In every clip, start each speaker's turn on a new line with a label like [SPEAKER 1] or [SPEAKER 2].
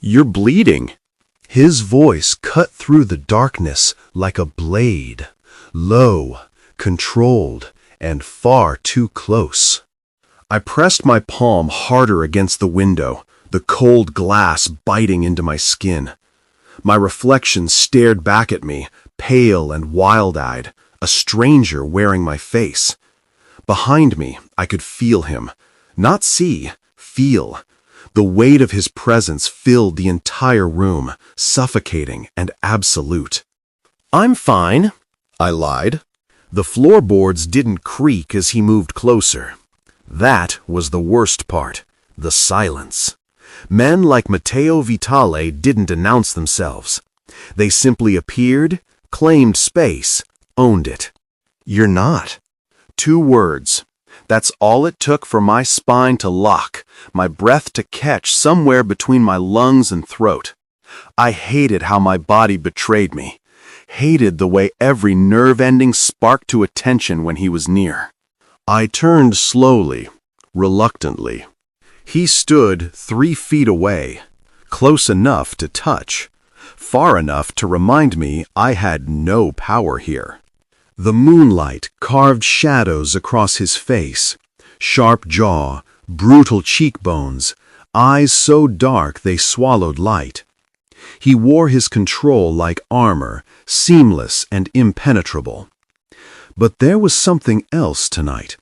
[SPEAKER 1] You're bleeding." His voice cut through the darkness like a blade, low, controlled, and far too close. I pressed my palm harder against the window, the cold glass biting into my skin. My reflection stared back at me, pale and wild-eyed, a stranger wearing my face. Behind me, I could feel him. Not see, feel. The weight of his presence filled the entire room, suffocating and absolute. "I'm fine," I lied. The floorboards didn't creak as he moved closer. That was the worst part, the silence. Men like Matteo Vitale didn't announce themselves. They simply appeared, claimed space, owned it. "You're not." 2 words. That's all it took for my spine to lock, my breath to catch somewhere between my lungs and throat. I hated how my body betrayed me, hated the way every nerve ending sparked to attention when he was near. I turned slowly, reluctantly. He stood 3 feet away, close enough to touch, far enough to remind me I had no power here. The moonlight carved shadows across his face, sharp jaw, brutal cheekbones, eyes so dark they swallowed light. He wore his control like armor, seamless and impenetrable. But there was something else tonight,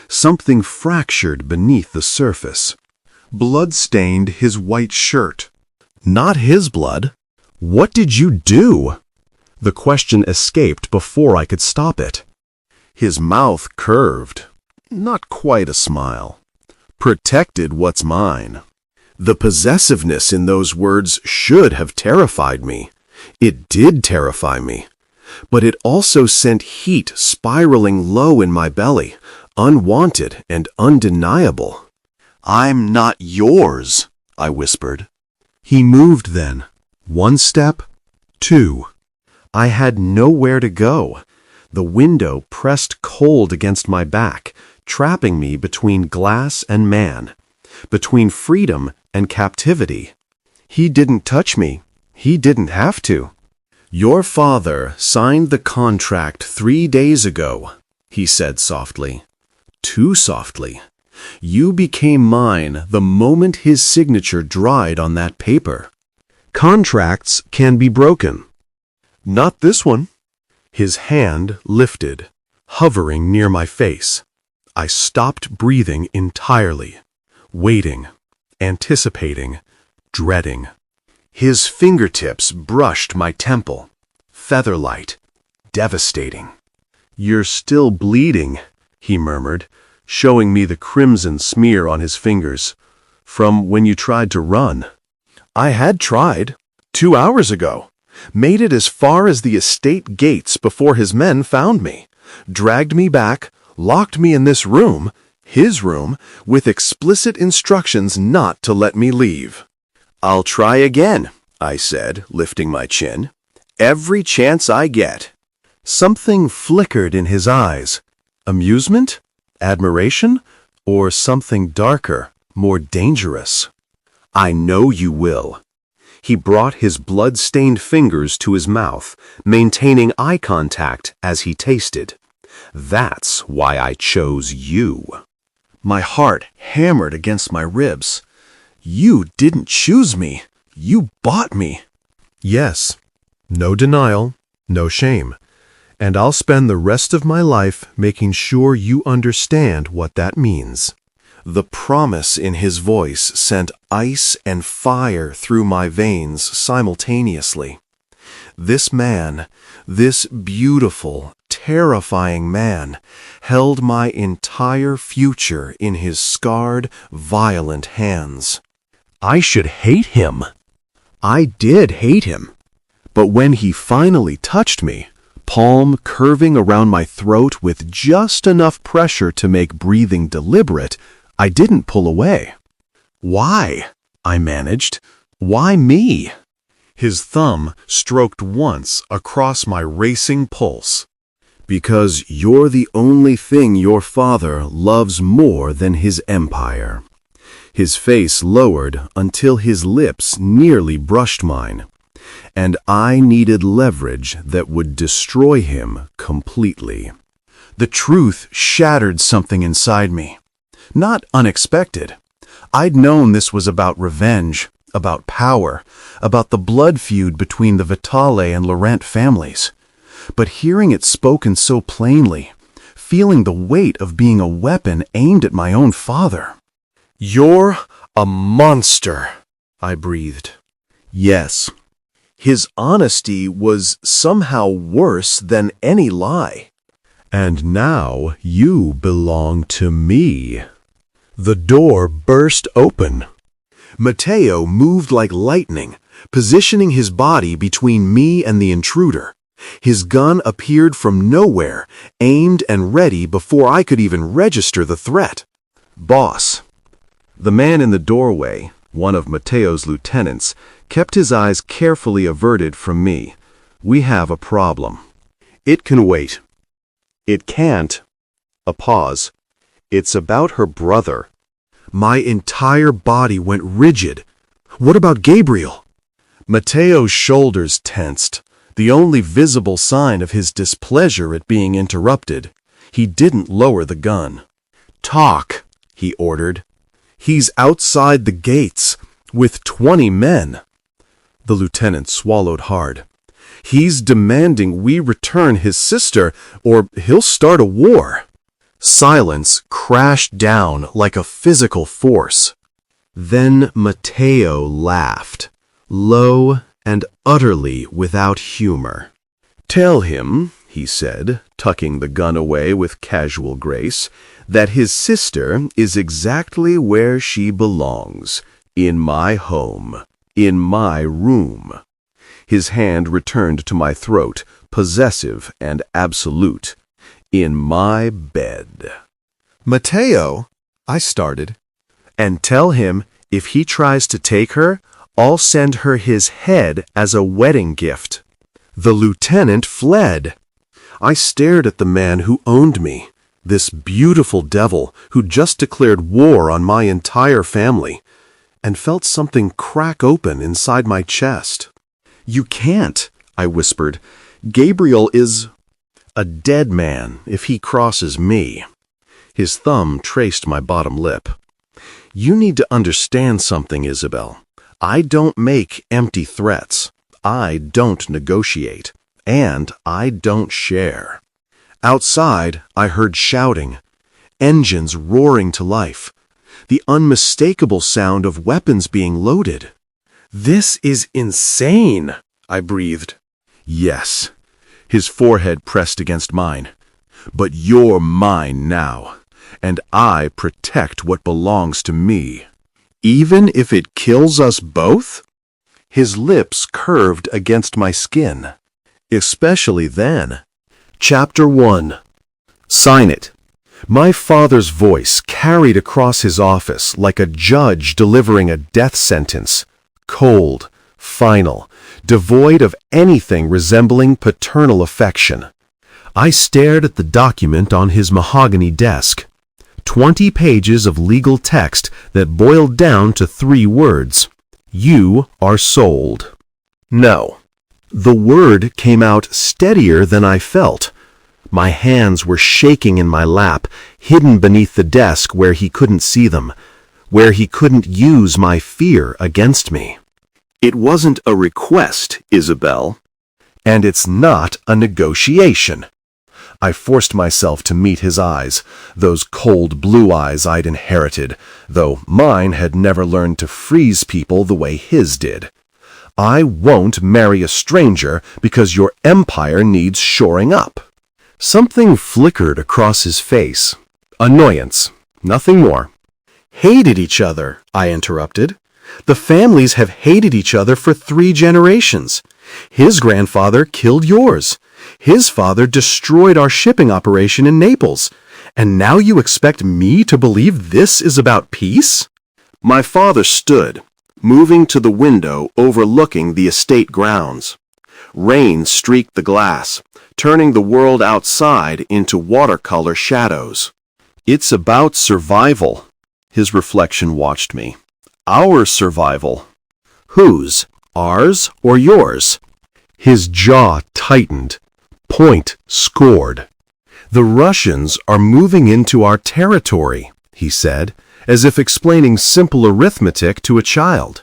[SPEAKER 1] something fractured beneath the surface. Blood stained his white shirt. Not his blood. What did you do? The question escaped before I could stop it. His mouth curved, not quite a smile. Protected what's mine. The possessiveness in those words should have terrified me. It did terrify me. But it also sent heat spiraling low in my belly, unwanted and undeniable. "I'm not yours," I whispered. He moved then. 1 step, 2. I had nowhere to go. The window pressed cold against my back, trapping me between glass and man, between freedom and captivity. He didn't touch me. He didn't have to. "Your father signed the contract 3 days ago," he said softly. Too softly. "You became mine the moment his signature dried on that paper. Contracts can be broken. Not this one." His hand lifted, hovering near my face. I stopped breathing entirely, waiting, anticipating, dreading. His fingertips brushed my temple, feather-light, devastating. "You're still bleeding," he murmured, showing me the crimson smear on his fingers, "from when you tried to run." I had tried, 2 hours ago. Made it as far as the estate gates before his men found me, dragged me back, locked me in this room, his room, with explicit instructions not to let me leave. "I'll try again," I said, lifting my chin. "Every chance I get." Something flickered in his eyes. Amusement? Admiration? Or something darker, more dangerous? "I know you will." He brought his blood-stained fingers to his mouth, maintaining eye contact as he tasted. "That's why I chose you." My heart hammered against my ribs. "You didn't choose me. You bought me." "Yes. No denial, no shame. And I'll spend the rest of my life making sure you understand what that means." The promise in his voice sent ice and fire through my veins simultaneously. This man, this beautiful, terrifying man, held my entire future in his scarred, violent hands. I should hate him. I did hate him. But when he finally touched me, palm curving around my throat with just enough pressure to make breathing deliberate, I didn't pull away. "Why?" I managed. "Why me?" His thumb stroked once across my racing pulse. "Because you're the only thing your father loves more than his empire. His face lowered until his lips nearly brushed mine, and I needed leverage that would destroy him completely. The truth shattered something inside me. Not unexpected. I'd known this was about revenge, about power, about the blood feud between the Vitale and Laurent families. But hearing it spoken so plainly, feeling the weight of being a weapon aimed at my own father. "You're a monster," I breathed. Yes. His honesty was somehow worse than any lie. "And now you belong to me." The door burst open. Matteo moved like lightning, positioning his body between me and the intruder. His gun appeared from nowhere, aimed and ready before I could even register the threat. "Boss." The man in the doorway, one of Matteo's lieutenants, kept his eyes carefully averted from me. "We have a problem." "It can wait." "It can't." A pause. "It's about her brother." My entire body went rigid. "What about Gabriel?" Matteo's shoulders tensed, the only visible sign of his displeasure at being interrupted. He didn't lower the gun. "Talk," he ordered. "He's outside the gates, with 20 men." The lieutenant swallowed hard. "He's demanding we return his sister, or he'll start a war." Silence crashed down like a physical force. Then Matteo laughed, low and utterly without humor. "Tell him," he said, tucking the gun away with casual grace, "that his sister is exactly where she belongs, in my home, in my room." His hand returned to my throat, possessive and absolute. "In my bed." "Matteo," I started. "And tell him if he tries to take her, I'll send her his head as a wedding gift." The lieutenant fled. I stared at the man who owned me, this beautiful devil who just declared war on my entire family, and felt something crack open inside my chest. "You can't," I whispered. "Gabriel is a dead man if he crosses me." His thumb traced my bottom lip. "You need to understand something, Isabelle. I don't make empty threats. I don't negotiate. And I don't share." Outside, I heard shouting, engines roaring to life, the unmistakable sound of weapons being loaded. "This is insane," I breathed. "Yes." His forehead pressed against mine. "But you're mine now, and I protect what belongs to me. Even if it kills us both?" His lips curved against my skin. "Especially then." Chapter 1. "Sign it." My father's voice carried across his office like a judge delivering a death sentence. Cold, final, devoid of anything resembling paternal affection. I stared at the document on his mahogany desk. 20 pages of legal text that boiled down to 3 words. "You are sold." No. The word came out steadier than I felt. My hands were shaking in my lap, hidden beneath the desk where he couldn't see them, where he couldn't use my fear against me. "It wasn't a request, Isabelle. And it's not a negotiation." I forced myself to meet his eyes, those cold blue eyes I'd inherited, though mine had never learned to freeze people the way his did. "I won't marry a stranger because your empire needs shoring up." Something flickered across his face. Annoyance, nothing more. "Hated each other," I interrupted. "The families have hated each other for 3 generations. His grandfather killed yours. His father destroyed our shipping operation in Naples. And now you expect me to believe this is about peace?" My father stood, moving to the window overlooking the estate grounds. Rain streaked the glass, turning the world outside into watercolor shadows. "It's about survival." His reflection watched me. Our survival. Whose? Ours or yours? His jaw tightened. Point scored. The Russians are moving into our territory, he said, as if explaining simple arithmetic to a child.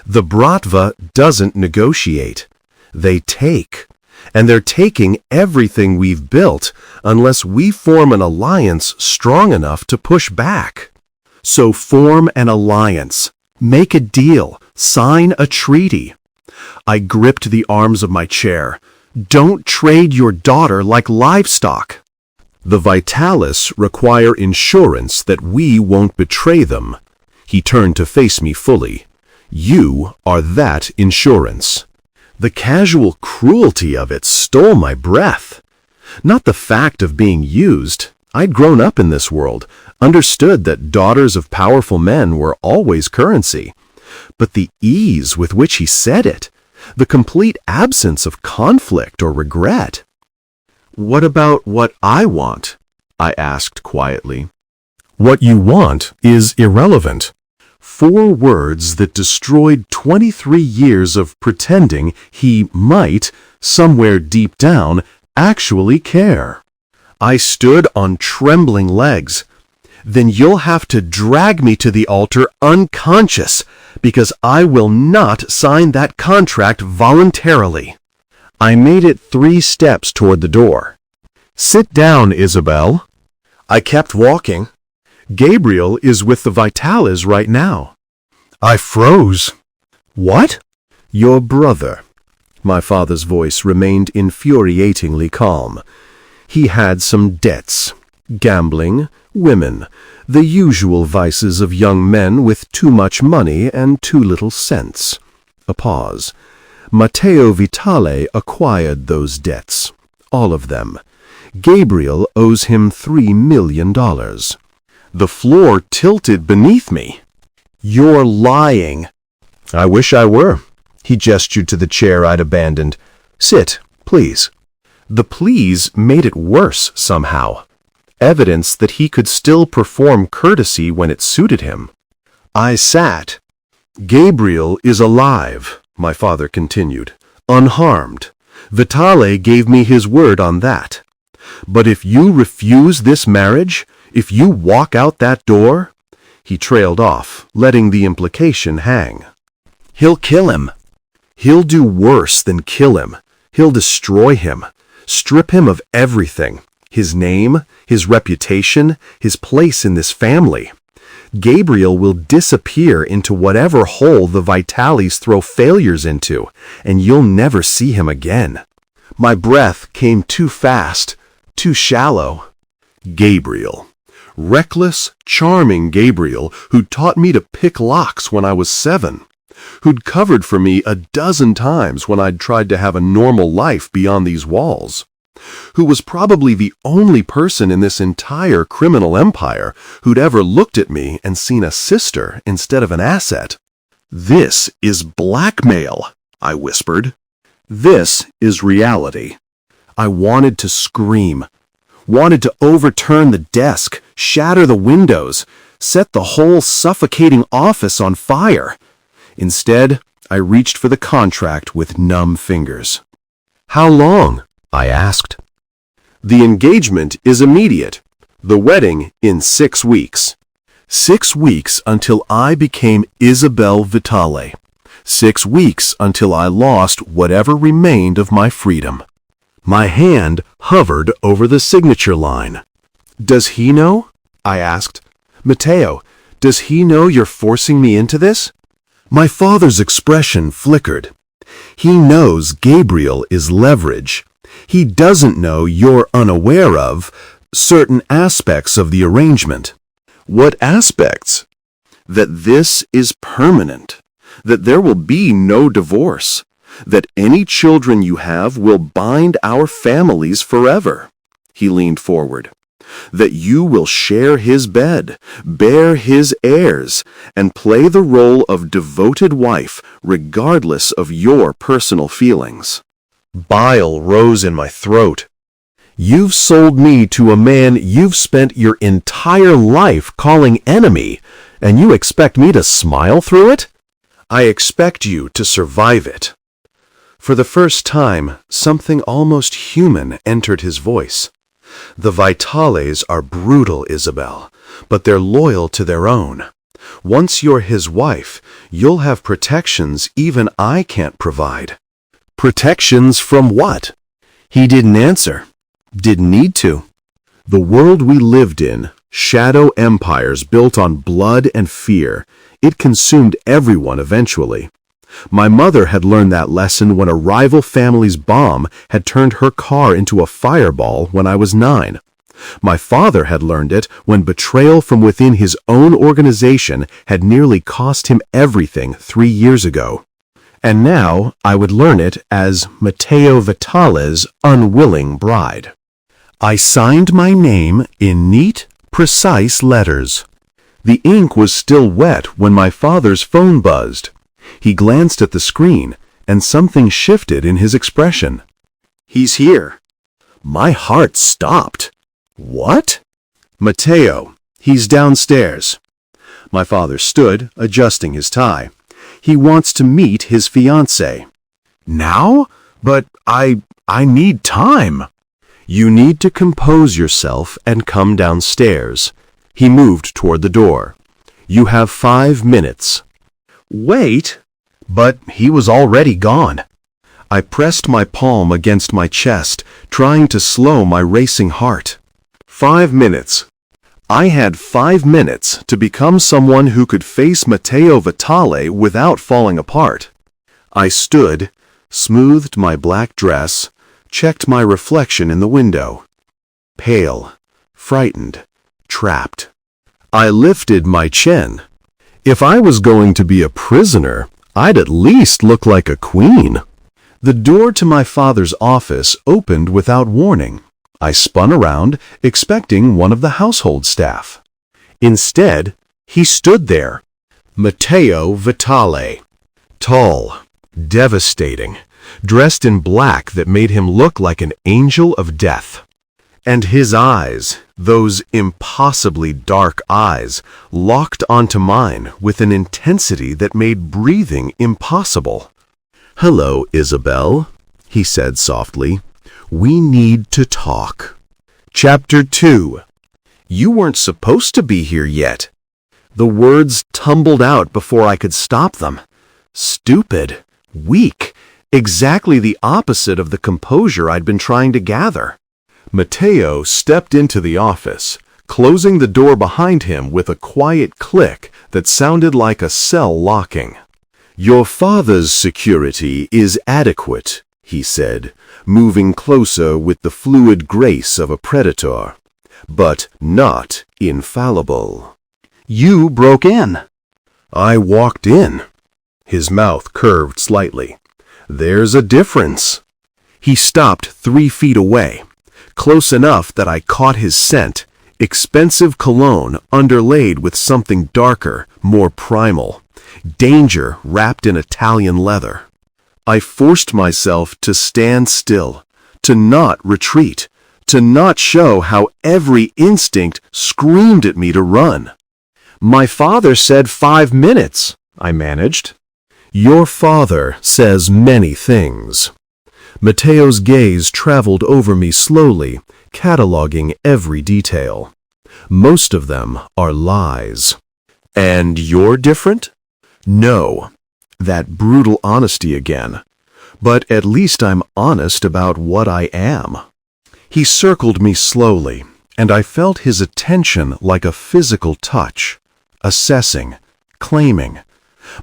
[SPEAKER 1] The Bratva doesn't negotiate. They take. And they're taking everything we've built unless we form an alliance strong enough to push back. So form an alliance. Make a deal. Sign a treaty. I gripped the arms of my chair. Don't trade your daughter like livestock. The Vitalis require insurance that we won't betray them. He turned to face me fully. You are that insurance. The casual cruelty of it stole my breath. Not the fact of being used. I'd grown up in this world, understood that daughters of powerful men were always currency. But the ease with which he said it, the complete absence of conflict or regret. What about what I want? I asked quietly. What you want is irrelevant. 4 words that destroyed 23 years of pretending he might, somewhere deep down, actually care. I stood on trembling legs. Then you'll have to drag me to the altar unconscious, because I will not sign that contract voluntarily. I made it 3 steps toward the door. Sit down, Isabelle. I kept walking. Gabriel is with the Vitales right now. I froze. What? Your brother. My father's voice remained infuriatingly calm. He had some debts. Gambling, women, the usual vices of young men with too much money and too little sense. A pause. Matteo Vitale acquired those debts. All of them. Gabriel owes him $3 million. The floor tilted beneath me. You're lying. I wish I were. He gestured to the chair I'd abandoned. Sit, please. The please made it worse somehow. Evidence that he could still perform courtesy when it suited him. I sat. Gabriel is alive, my father continued, unharmed. Vitale gave me his word on that. But if you refuse this marriage, if you walk out that door, he trailed off, letting the implication hang. He'll kill him. He'll do worse than kill him. He'll destroy him, strip him of everything. His name, his reputation, his place in this family. Gabriel will disappear into whatever hole the Vitales throw failures into, and you'll never see him again. My breath came too fast, too shallow. Gabriel. Reckless, charming Gabriel, who'd taught me to pick locks when I was 7, who'd covered for me a dozen times when I'd tried to have a normal life beyond these walls, who was probably the only person in this entire criminal empire who'd ever looked at me and seen a sister instead of an asset. This is blackmail, I whispered. This is reality. I wanted to scream. Wanted to overturn the desk, shatter the windows, set the whole suffocating office on fire. Instead, I reached for the contract with numb fingers. How long? I asked. The engagement is immediate. The wedding in 6 weeks. 6 weeks until I became Isabelle Vitale. 6 weeks until I lost whatever remained of my freedom. My hand hovered over the signature line. Does he know? I asked. Matteo, does he know you're forcing me into this? My father's expression flickered. He knows Gabriel is leverage. He doesn't know you're unaware of certain aspects of the arrangement. What aspects? That this is permanent. That there will be no divorce. That any children you have will bind our families forever. He leaned forward. That you will share his bed, bear his heirs, and play the role of devoted wife regardless of your personal feelings. Bile rose in my throat. You've sold me to a man you've spent your entire life calling enemy, and you expect me to smile through it? I expect you to survive it." For the first time, something almost human entered his voice. "The Vitales are brutal, Isabelle, but they're loyal to their own. Once you're his wife, you'll have protections even I can't provide." Protections from what? He didn't answer. Didn't need to. The world we lived in, shadow empires built on blood and fear, it consumed everyone eventually. My mother had learned that lesson when a rival family's bomb had turned her car into a fireball when I was 9. My father had learned it when betrayal from within his own organization had nearly cost him everything 3 years ago. And now I would learn it as Matteo Vitale's unwilling bride. I signed my name in neat, precise letters. The ink was still wet when my father's phone buzzed. He glanced at the screen, and something shifted in his expression. "He's here." My heart stopped. "What?" "Matteo, he's downstairs." My father stood, adjusting his tie. "He wants to meet his fiancée." "Now? But I need time." "You need to compose yourself and come downstairs." He moved toward the door. "You have 5 minutes." "Wait." But he was already gone. I pressed my palm against my chest, trying to slow my racing heart. 5 minutes. I had 5 minutes to become someone who could face Matteo Vitale without falling apart. I stood, smoothed my black dress, checked my reflection in the window. Pale, frightened, trapped. I lifted my chin. If I was going to be a prisoner, I'd at least look like a queen. The door to my father's office opened without warning. I spun around, expecting one of the household staff. Instead, he stood there. Matteo Vitale. Tall, devastating, dressed in black that made him look like an angel of death. And his eyes, those impossibly dark eyes, locked onto mine with an intensity that made breathing impossible. "Hello, Isabelle," he said softly. "We need to talk." Chapter 2. You weren't supposed to be here yet. The words tumbled out before I could stop them. Stupid, weak, exactly the opposite of the composure I'd been trying to gather. Matteo stepped into the office, closing the door behind him with a quiet click that sounded like a cell locking. "Your father's security is adequate," he said, moving closer with the fluid grace of a predator, "but not infallible." "You broke in." "I walked in." His mouth curved slightly. "There's a difference." He stopped 3 feet away, close enough that I caught his scent, expensive cologne underlaid with something darker, more primal, danger wrapped in Italian leather. I forced myself to stand still, to not retreat, to not show how every instinct screamed at me to run. "My father said 5 minutes," I managed. "Your father says many things." Matteo's gaze traveled over me slowly, cataloging every detail. Most of them are lies. "And you're different?" "No." That brutal honesty again. "But at least I'm honest about what I am." He circled me slowly, and I felt his attention like a physical touch, assessing, claiming.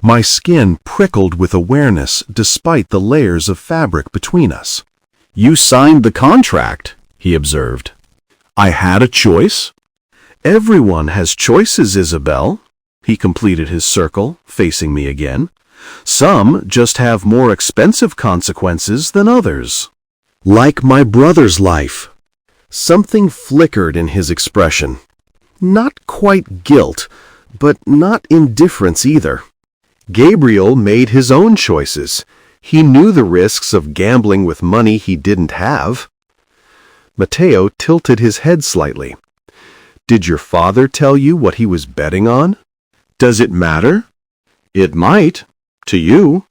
[SPEAKER 1] My skin prickled with awareness despite the layers of fabric between us. "You signed the contract," he observed. "I had a choice?" "Everyone has choices, Isabelle." He completed his circle, facing me again. "Some just have more expensive consequences than others." "Like my brother's life." Something flickered in his expression. Not quite guilt, but not indifference either. Gabriel made his own choices. He knew the risks of gambling with money he didn't have. Matteo tilted his head slightly. Did your father tell you what he was betting on? Does it matter? It might, to you.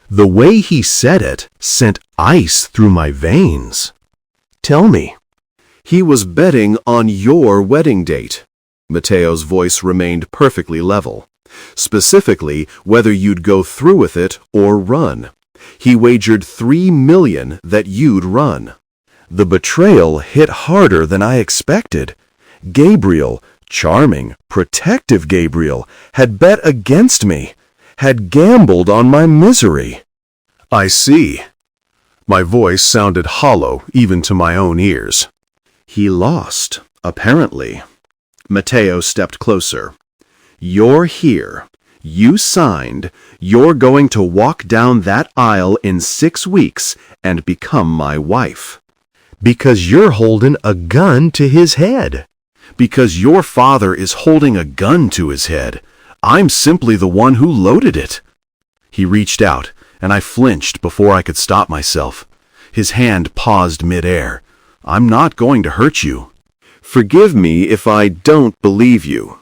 [SPEAKER 1] The way he said it sent ice through my veins. Tell me. He was betting on your wedding date. Matteo's voice remained perfectly level. Specifically, whether you'd go through with it or run. He wagered $3 million that you'd run. The betrayal hit harder than I expected. Gabriel, charming, protective Gabriel, had bet against me, had gambled on my misery. I see. My voice sounded hollow even to my own ears. He lost, apparently. Matteo stepped closer. You're here. You signed. You're going to walk down that aisle in 6 weeks and become my wife. Because you're holding a gun to his head. Because your father is holding a gun to his head. I'm simply the one who loaded it. He reached out, and I flinched before I could stop myself. His hand paused midair. I'm not going to hurt you. Forgive me if I don't believe you.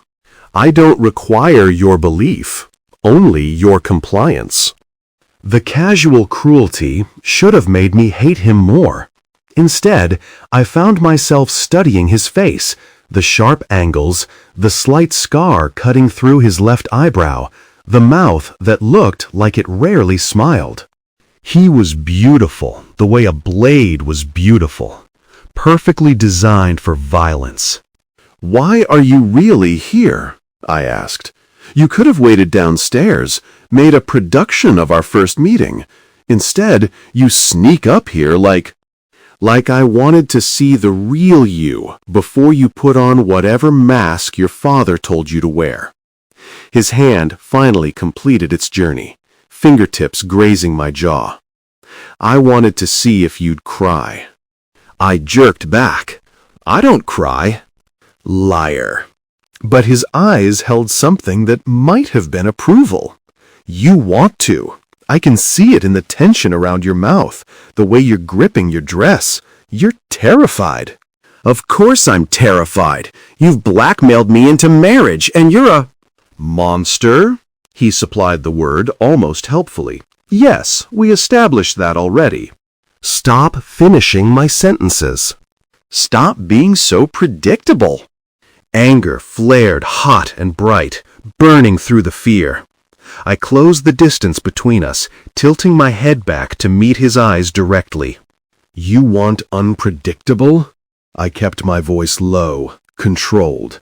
[SPEAKER 1] I don't require your belief, only your compliance. The casual cruelty should have made me hate him more. Instead, I found myself studying his face, the sharp angles, the slight scar cutting through his left eyebrow, the mouth that looked like it rarely smiled. He was beautiful, the way a blade was beautiful, perfectly designed for violence. Why are you really here? I asked. You could have waited downstairs, made a production of our first meeting. Instead, you sneak up here like I wanted to see the real you before you put on whatever mask your father told you to wear. His hand finally completed its journey, fingertips grazing my jaw. I wanted to see if you'd cry. I jerked back. I don't cry. Liar. But his eyes held something that might have been approval. You want to. I can see it in the tension around your mouth, the way you're gripping your dress. You're terrified. Of course I'm terrified. You've blackmailed me into marriage, and you're a monster? He supplied the word almost helpfully. Yes, we established that already. Stop finishing my sentences. Stop being so predictable. Anger flared hot and bright, burning through the fear. I closed the distance between us, tilting my head back to meet his eyes directly. You want unpredictable? I kept my voice low, controlled.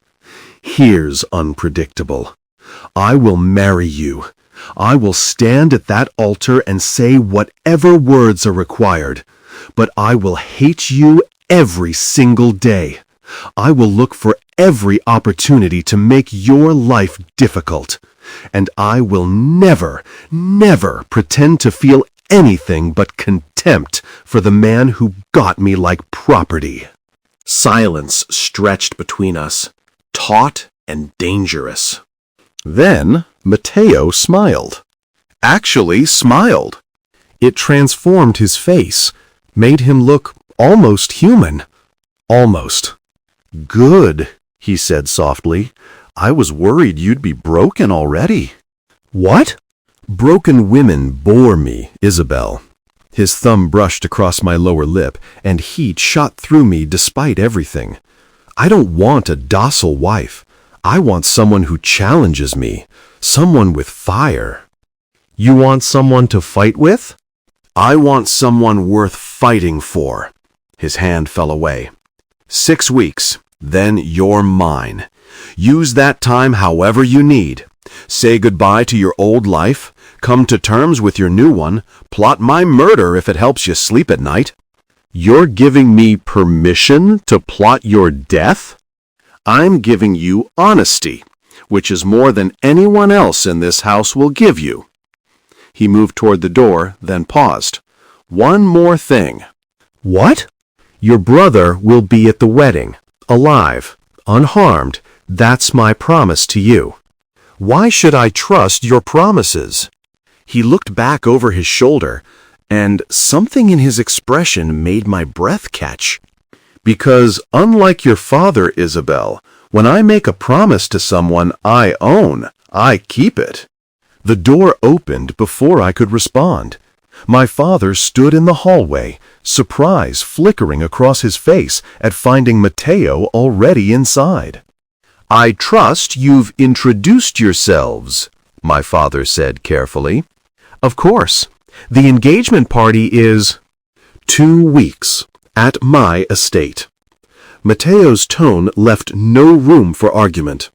[SPEAKER 1] Here's unpredictable. I will marry you. I will stand at that altar and say whatever words are required, but I will hate you every single day. I will look for every opportunity to make your life difficult. And I will never, never pretend to feel anything but contempt for the man who got me like property. Silence stretched between us, taut and dangerous. Then Matteo smiled. Actually smiled. It transformed his face, made him look almost human. Almost. Good, he said softly. I was worried you'd be broken already. What? Broken women bore me, Isabelle. His thumb brushed across my lower lip, and heat shot through me despite everything. I don't want a docile wife. I want someone who challenges me, someone with fire. You want someone to fight with? I want someone worth fighting for. His hand fell away. 6 weeks, then you're mine. Use that time however you need. Say goodbye to your old life, come to terms with your new one, plot my murder if it helps you sleep at night. You're giving me permission to plot your death? I'm giving you honesty, which is more than anyone else in this house will give you. He moved toward the door, then paused. One more thing. What? Your brother will be at the wedding, alive, unharmed. That's my promise to you. Why should I trust your promises? He looked back over his shoulder, and something in his expression made my breath catch. Because unlike your father, Isabelle, when I make a promise to someone I own, I keep it. The door opened before I could respond. My father stood in the hallway, surprise flickering across his face at finding Matteo already inside. "I trust you've introduced yourselves," my father said carefully. "Of course. The engagement party is 2 weeks at my estate." Matteo's tone left no room for argument.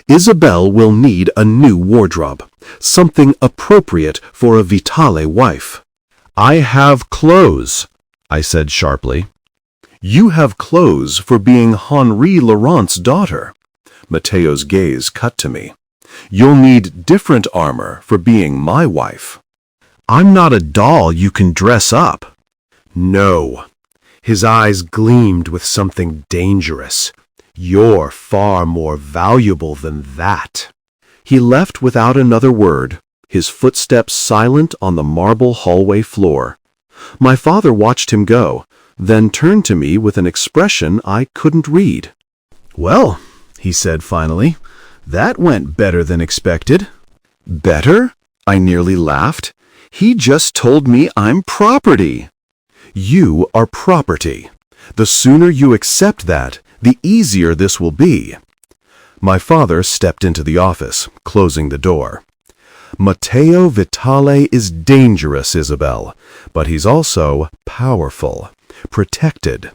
[SPEAKER 1] "Isabelle will need a new wardrobe, something appropriate for a Vitale wife." "I have clothes," I said sharply. "You have clothes for being Henri Laurent's daughter." Matteo's gaze cut to me. "You'll need different armor for being my wife." "I'm not a doll you can dress up." "No." His eyes gleamed with something dangerous. "You're far more valuable than that." He left without another word, his footsteps silent on the marble hallway floor. My father watched him go, then turned to me with an expression I couldn't read. "Well," he said finally, "that went better than expected." "Better?" I nearly laughed. "He just told me I'm property." "You are property. The sooner you accept that, the easier this will be." My father stepped into the office, closing the door. "Matteo Vitale is dangerous, Isabelle, but he's also powerful, protected.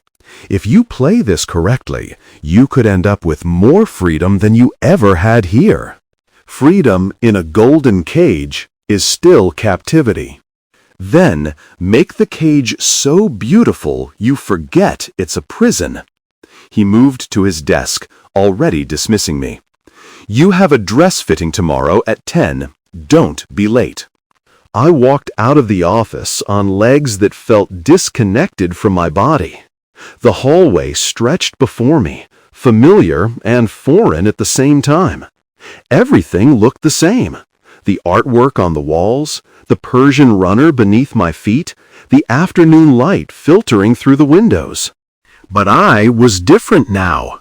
[SPEAKER 1] If you play this correctly, you could end up with more freedom than you ever had here. Freedom in a golden cage is still captivity. Then make the cage so beautiful you forget it's a prison." He moved to his desk, already dismissing me. "You have a dress fitting tomorrow at 10. Don't be late." I walked out of the office on legs that felt disconnected from my body. The hallway stretched before me, familiar and foreign at the same time. Everything looked the same. The artwork on the walls, the Persian runner beneath my feet, the afternoon light filtering through the windows. But I was different now.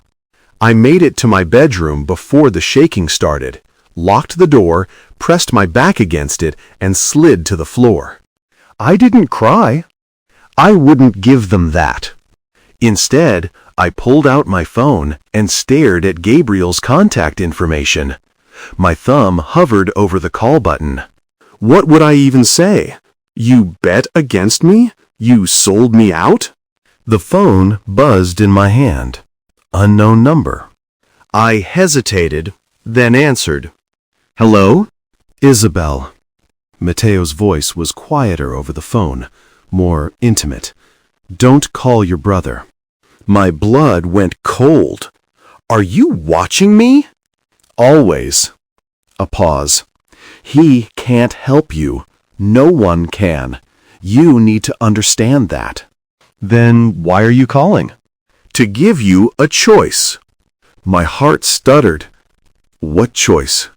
[SPEAKER 1] I made it to my bedroom before the shaking started, locked the door, pressed my back against it, and slid to the floor. I didn't cry. I wouldn't give them that. Instead, I pulled out my phone and stared at Gabriel's contact information. My thumb hovered over the call button. What would I even say? "You bet against me? You sold me out?" The phone buzzed in my hand. Unknown number. I hesitated, then answered. "Hello?" "Isabelle." Matteo's voice was quieter over the phone, more intimate. "Don't call your brother." My blood went cold. "Are you watching me?" "Always." A pause. "He can't help you. No one can. You need to understand that." "Then why are you calling?" "To give you a choice." My heart stuttered. "What choice?"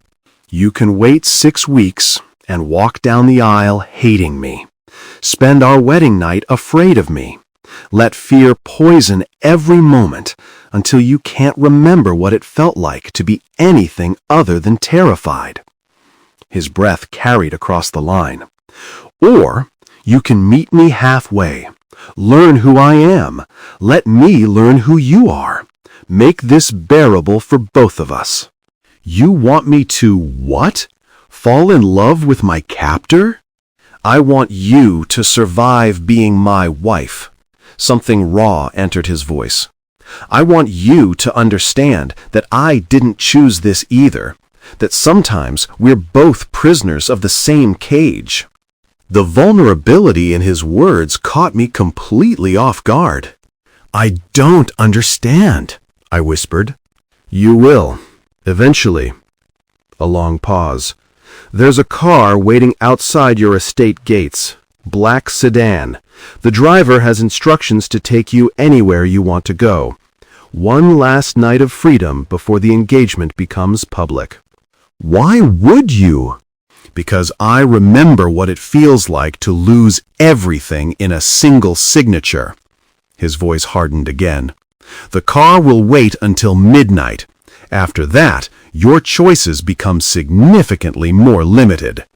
[SPEAKER 1] "You can wait 6 weeks and walk down the aisle hating me. Spend our wedding night afraid of me. Let fear poison every moment until you can't remember what it felt like to be anything other than terrified." His breath carried across the line. "Or you can meet me halfway. Learn who I am. Let me learn who you are. Make this bearable for both of us." "You want me to what? Fall in love with my captor?" "I want you to survive being my wife." Something raw entered his voice. "I want you to understand that I didn't choose this either, that sometimes we're both prisoners of the same cage." The vulnerability in his words caught me completely off guard. "I don't understand," I whispered. "You will, eventually." A long pause. "There's a car waiting outside your estate gates. Black sedan. The driver has instructions to take you anywhere you want to go. One last night of freedom before the engagement becomes public." "Why would you?" "Because I remember what it feels like to lose everything in a single signature." His voice hardened again. "The car will wait until midnight. After that, your choices become significantly more limited."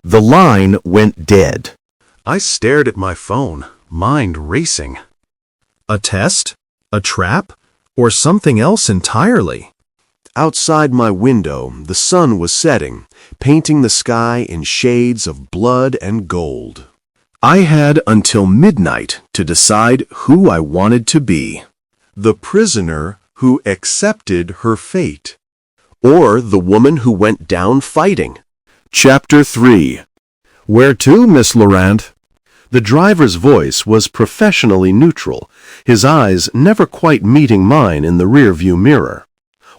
[SPEAKER 2] The line went dead.
[SPEAKER 1] I stared at my phone, mind racing. A test? A trap? Or something else entirely? Outside my window, the sun was setting, painting the sky in shades of blood and gold. I had until midnight to decide who I wanted to be. The prisoner who accepted her fate. Or the woman who went down fighting. Chapter 3. "Where to, Miss Laurent?" The driver's voice was professionally neutral, his eyes never quite meeting mine in the rearview mirror.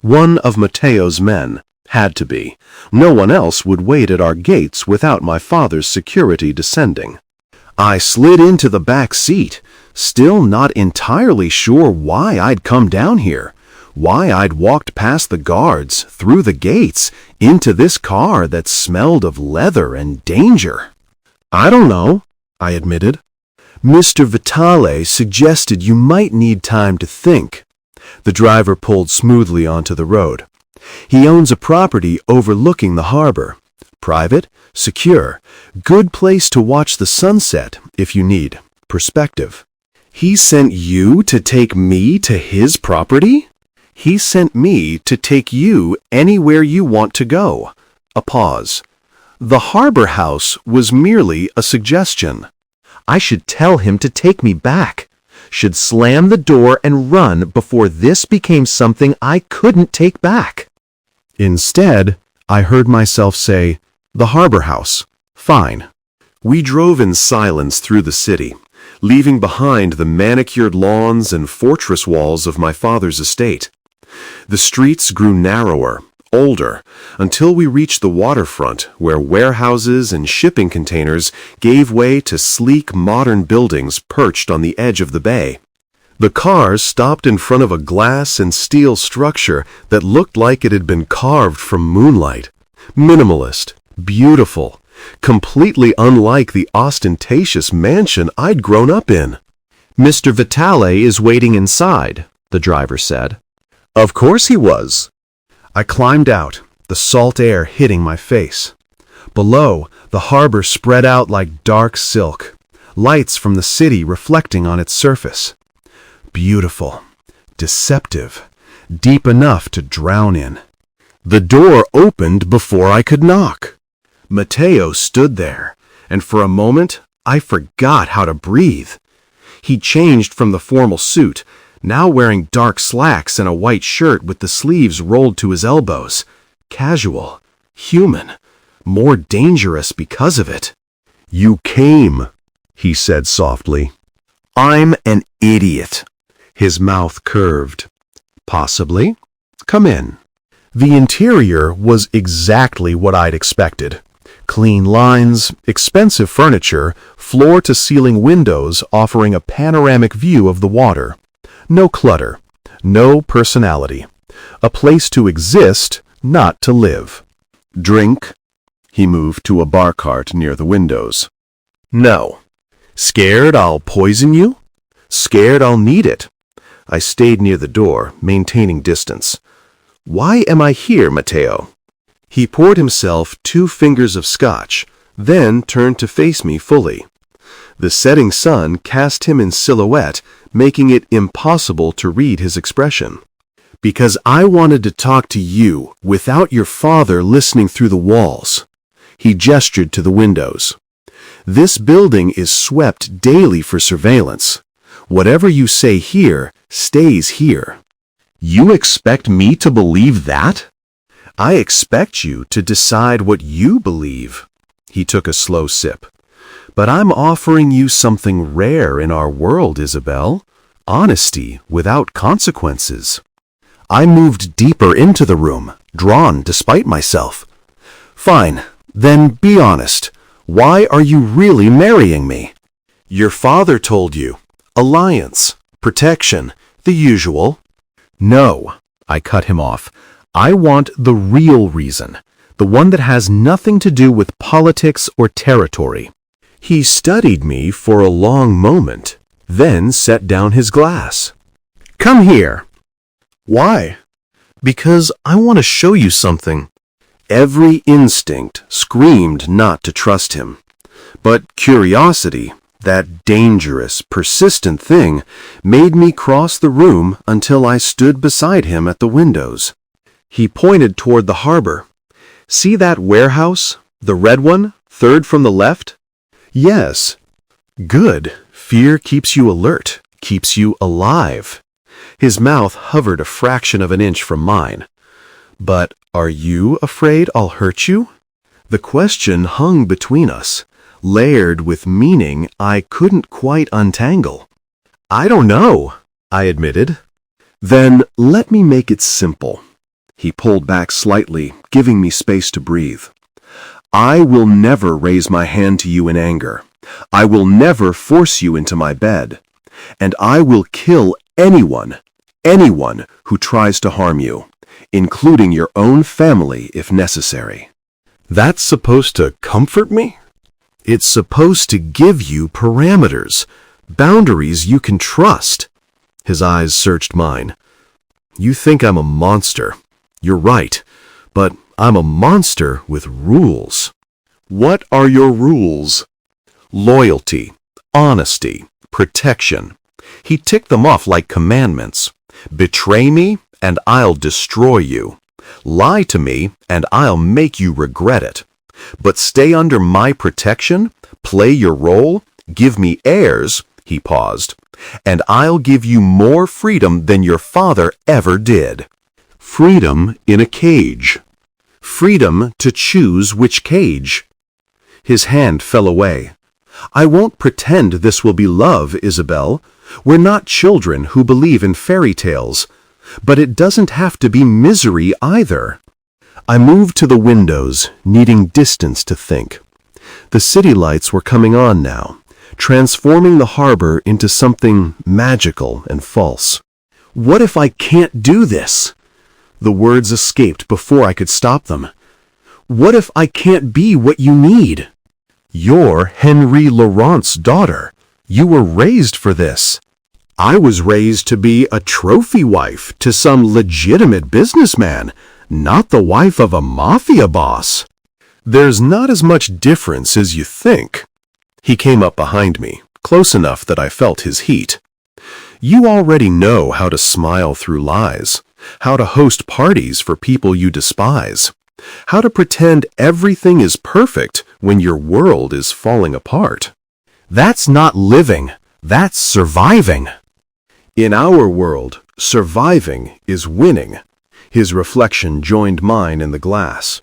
[SPEAKER 1] One of Matteo's men. Had to be. No one else would wait at our gates without my father's security descending. I slid into the back seat, still not entirely sure why I'd come down here, why I'd walked past the guards, through the gates, into this car that smelled of leather and danger. "I don't know," I admitted. "Mr. Vitale suggested you might need time to think." The driver pulled smoothly onto the road. "He owns a property overlooking the harbor. Private, secure, good place to watch the sunset if you need perspective." "He sent you to take me to his property?" "He sent me to take you anywhere you want to go." A pause. "The harbor house was merely a suggestion." I should tell him to take me back. Should slam the door and run before this became something I couldn't take back. Instead, I heard myself say, "The harbor house. Fine." We drove in silence through the city, leaving behind the manicured lawns and fortress walls of my father's estate. The streets grew narrower, older, until we reached the waterfront, where warehouses and shipping containers gave way to sleek modern buildings perched on the edge of the bay. The cars stopped in front of a glass and steel structure that looked like it had been carved from moonlight. Minimalist, beautiful, completely unlike the ostentatious mansion I'd grown up in. "Mr. Vitale is waiting inside," the driver said. Of course he was. I climbed out, the salt air hitting my face. Below, the harbor spread out like dark silk, lights from the city reflecting on its surface. Beautiful, deceptive, deep enough to drown in. The door opened before I could knock. Matteo stood there, and for a moment I forgot how to breathe. He changed from the formal suit, now wearing dark slacks and a white shirt with the sleeves rolled to his elbows. Casual, human, more dangerous because of it. "You came," he said softly. "I'm an idiot." His mouth curved. "Possibly. Come in." The interior was exactly what I'd expected. Clean lines, expensive furniture, floor-to-ceiling windows offering a panoramic view of the water. No clutter, no personality. A place to exist, not to live. "Drink?" He moved to a bar cart near the windows. "No." "Scared I'll poison you?" "Scared I'll need it." I stayed near the door, maintaining distance. "Why am I here, Matteo?" He poured himself 2 fingers of scotch, then turned to face me fully. The setting sun cast him in silhouette, making it impossible to read his expression. "Because I wanted to talk to you without your father listening through the walls." He gestured to the windows. "This building is swept daily for surveillance. Whatever you say here stays here." "You expect me to believe that?" "I expect you to decide what you believe." He took a slow sip. "But I'm offering you something rare in our world, Isabelle. Honesty without consequences." I moved deeper into the room, drawn despite myself. "Fine, then be honest. Why are you really marrying me?" "Your father told you. Alliance, protection, the usual." "No," I cut him off. "I want the real reason, the one that has nothing to do with politics or territory." He studied me for a long moment, then set down his glass. "Come here." "Why?" "Because I want to show you something." Every instinct screamed not to trust him. But curiosity, that dangerous, persistent thing, made me cross the room until I stood beside him at the windows. He pointed toward the harbor. "See that warehouse? The red one, third from the left?" "Yes." "Good. Fear keeps you alert, keeps you alive." His mouth hovered a fraction of an inch from mine. "But are you afraid I'll hurt you?" The question hung between us, layered with meaning I couldn't quite untangle. "I don't know," I admitted. "Then let me make it simple." He pulled back slightly, giving me space to breathe. "I will never raise my hand to you in anger. I will never force you into my bed. And I will kill anyone who tries to harm you, including your own family if necessary." That's supposed to comfort me? It's supposed to give you parameters, boundaries you can trust. His eyes searched mine. "You think I'm a monster. You're right, but I'm a monster with rules." "What are your rules?" "Loyalty, honesty, protection." He ticked them off like commandments. "Betray me, and I'll destroy you. Lie to me, and I'll make you regret it. But stay under my protection, play your role, give me heirs," he paused, "and I'll give you more freedom than your father ever did." Freedom in a cage. Freedom to choose which cage. His hand fell away. "I won't pretend this will be love, Isabelle. We're not children who believe in fairy tales. But it doesn't have to be misery either." I moved to the windows, needing distance to think. The city lights were coming on now, transforming the harbor into something magical and false. "What if I can't do this?" The words escaped before I could stop them. "What if I can't be what you need?" "You're Henry Laurent's daughter. You were raised for this." "I was raised to be a trophy wife to some legitimate businessman, not the wife of a mafia boss." "There's not as much difference as you think." He came up behind me, close enough that I felt his heat. "You already know how to smile through lies, how to host parties for people you despise, how to pretend everything is perfect when your world is falling apart. That's not living, that's surviving." "In our world, surviving is winning." His reflection joined mine in the glass.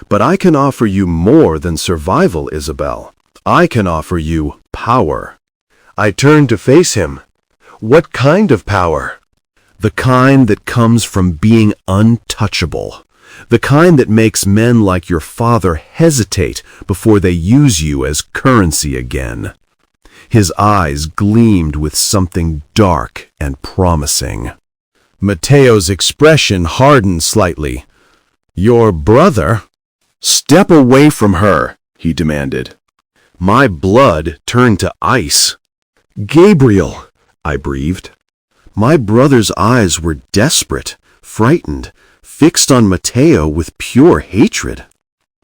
[SPEAKER 1] "But I can offer you more than survival, Isabelle. I can offer you power." I turned to face him. "What kind of power?" "The kind that comes from being untouchable. The kind that makes men like your father hesitate before they use you as currency again." His eyes gleamed with something dark and promising. Matteo's expression hardened slightly. "Your brother?" "Step away from her," he demanded. My blood turned to ice. "Gabriel," I breathed. My brother's eyes were desperate, frightened, fixed on Matteo with pure hatred.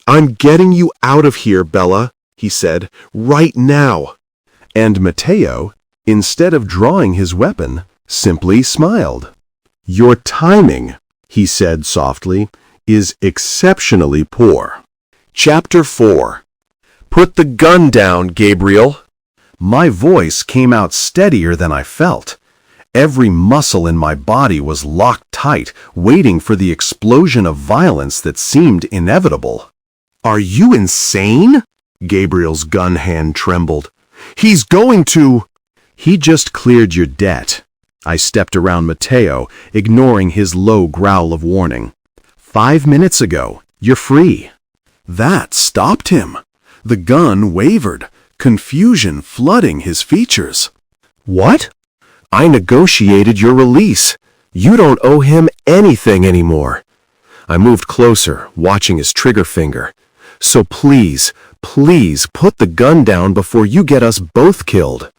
[SPEAKER 1] "I'm getting you out of here, Bella," he said, "right now." And Matteo, instead of drawing his weapon, simply smiled. "Your timing," he said softly, "is exceptionally poor." Chapter 4. "Put the gun down, Gabriel." My voice came out steadier than I felt. Every muscle in my body was locked tight, waiting for the explosion of violence that seemed inevitable. "Are you insane?" Gabriel's gun hand trembled. "He's going to—" "He just cleared your debt." I stepped around Matteo, ignoring his low growl of warning. 5 minutes ago, you're free." That stopped him. The gun wavered, confusion flooding his features. "What?" "I negotiated your release. You don't owe him anything anymore." I moved closer, watching his trigger finger. "So please, please put the gun down before you get us both killed."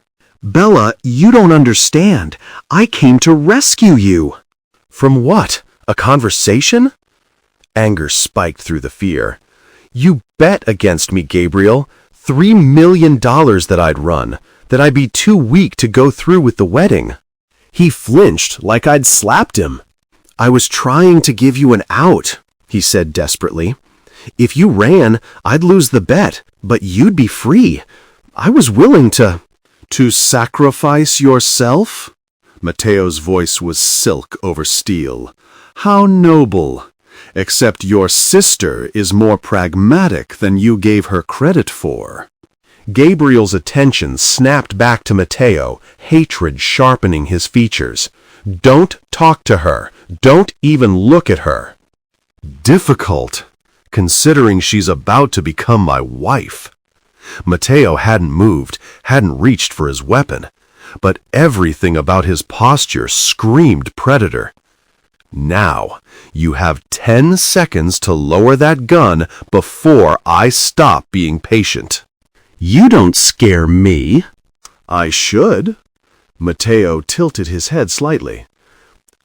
[SPEAKER 2] Bella, you don't understand. I came to rescue you.
[SPEAKER 1] From what? A conversation? Anger spiked through the fear. You bet against me, Gabriel. $3 million that I'd run, that I'd be too weak to go through with the wedding. He flinched like I'd slapped him. I was trying to give you an out, he said desperately. If you ran, I'd lose the bet, but you'd be free. I was willing to... To sacrifice yourself? Matteo's voice was silk over steel. How noble. Except your sister is more pragmatic than you gave her credit for. Gabriel's attention snapped back to Matteo, hatred sharpening his features. Don't talk to her. Don't even look at her. Difficult, considering she's about to become my wife. Matteo hadn't moved, hadn't reached for his weapon, but everything about his posture screamed predator. Now, you have 10 seconds to lower that gun before I stop being patient. You don't scare me. I should. Matteo tilted his head slightly.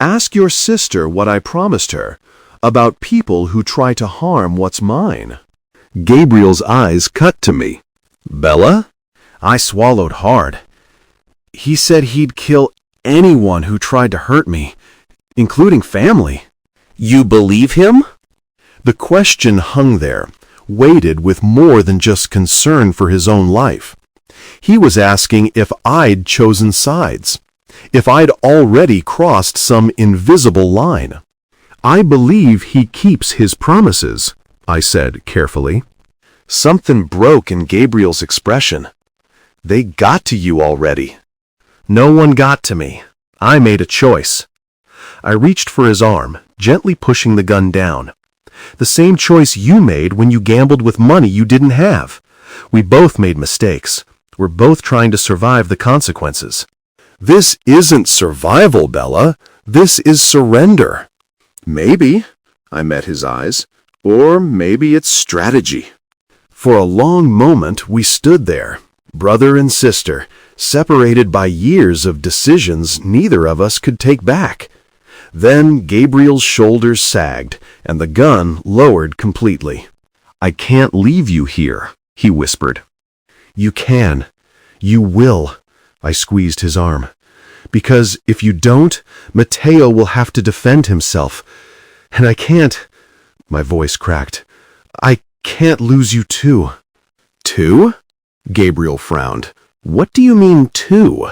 [SPEAKER 1] Ask your sister what I promised her, about people who try to harm what's mine. Gabriel's eyes cut to me. Bella? I swallowed hard. He said he'd kill anyone who tried to hurt me, including family. You believe him? The question hung there, weighted with more than just concern for his own life. He was asking if I'd chosen sides, if I'd already crossed some invisible line. I believe he keeps his promises, I said carefully. Something broke in Gabriel's expression. They got to you already. No one got to me. I made a choice. I reached for his arm, gently pushing the gun down. The same choice you made when you gambled with money you didn't have. We both made mistakes. We're both trying to survive the consequences. This isn't survival, Bella. This is surrender. Maybe, I met his eyes, or maybe it's strategy. For a long moment we stood there, brother and sister, separated by years of decisions neither of us could take back. Then Gabriel's shoulders sagged, and the gun lowered completely. I can't leave you here, he whispered. You can. You will. I squeezed his arm. Because if you don't, Matteo will have to defend himself. And I can't... My voice cracked. I can't lose you too. Two? Gabriel frowned. What do you mean two?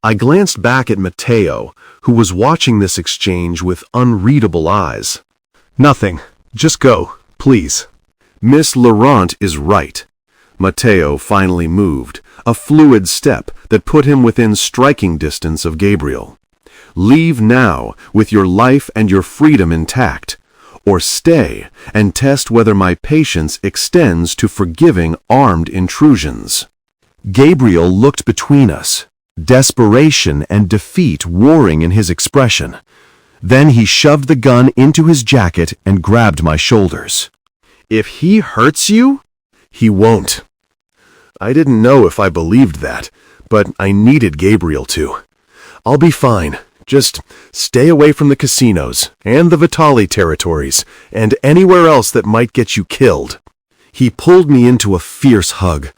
[SPEAKER 1] I glanced back at Matteo, who was watching this exchange with unreadable eyes. Nothing. Just go, please. Miss Laurent is right. Matteo finally moved, a fluid step that put him within striking distance of Gabriel. Leave now, with your life and your freedom intact, or stay and test whether my patience extends to forgiving armed intrusions. Gabriel looked between us, desperation and defeat warring in his expression. Then he shoved the gun into his jacket and grabbed my shoulders. If he hurts you, he won't. I didn't know if I believed that, but I needed Gabriel to. I'll be fine. Just stay away from the casinos and the Vitale territories and anywhere else that might get you killed. He pulled me into a fierce hug.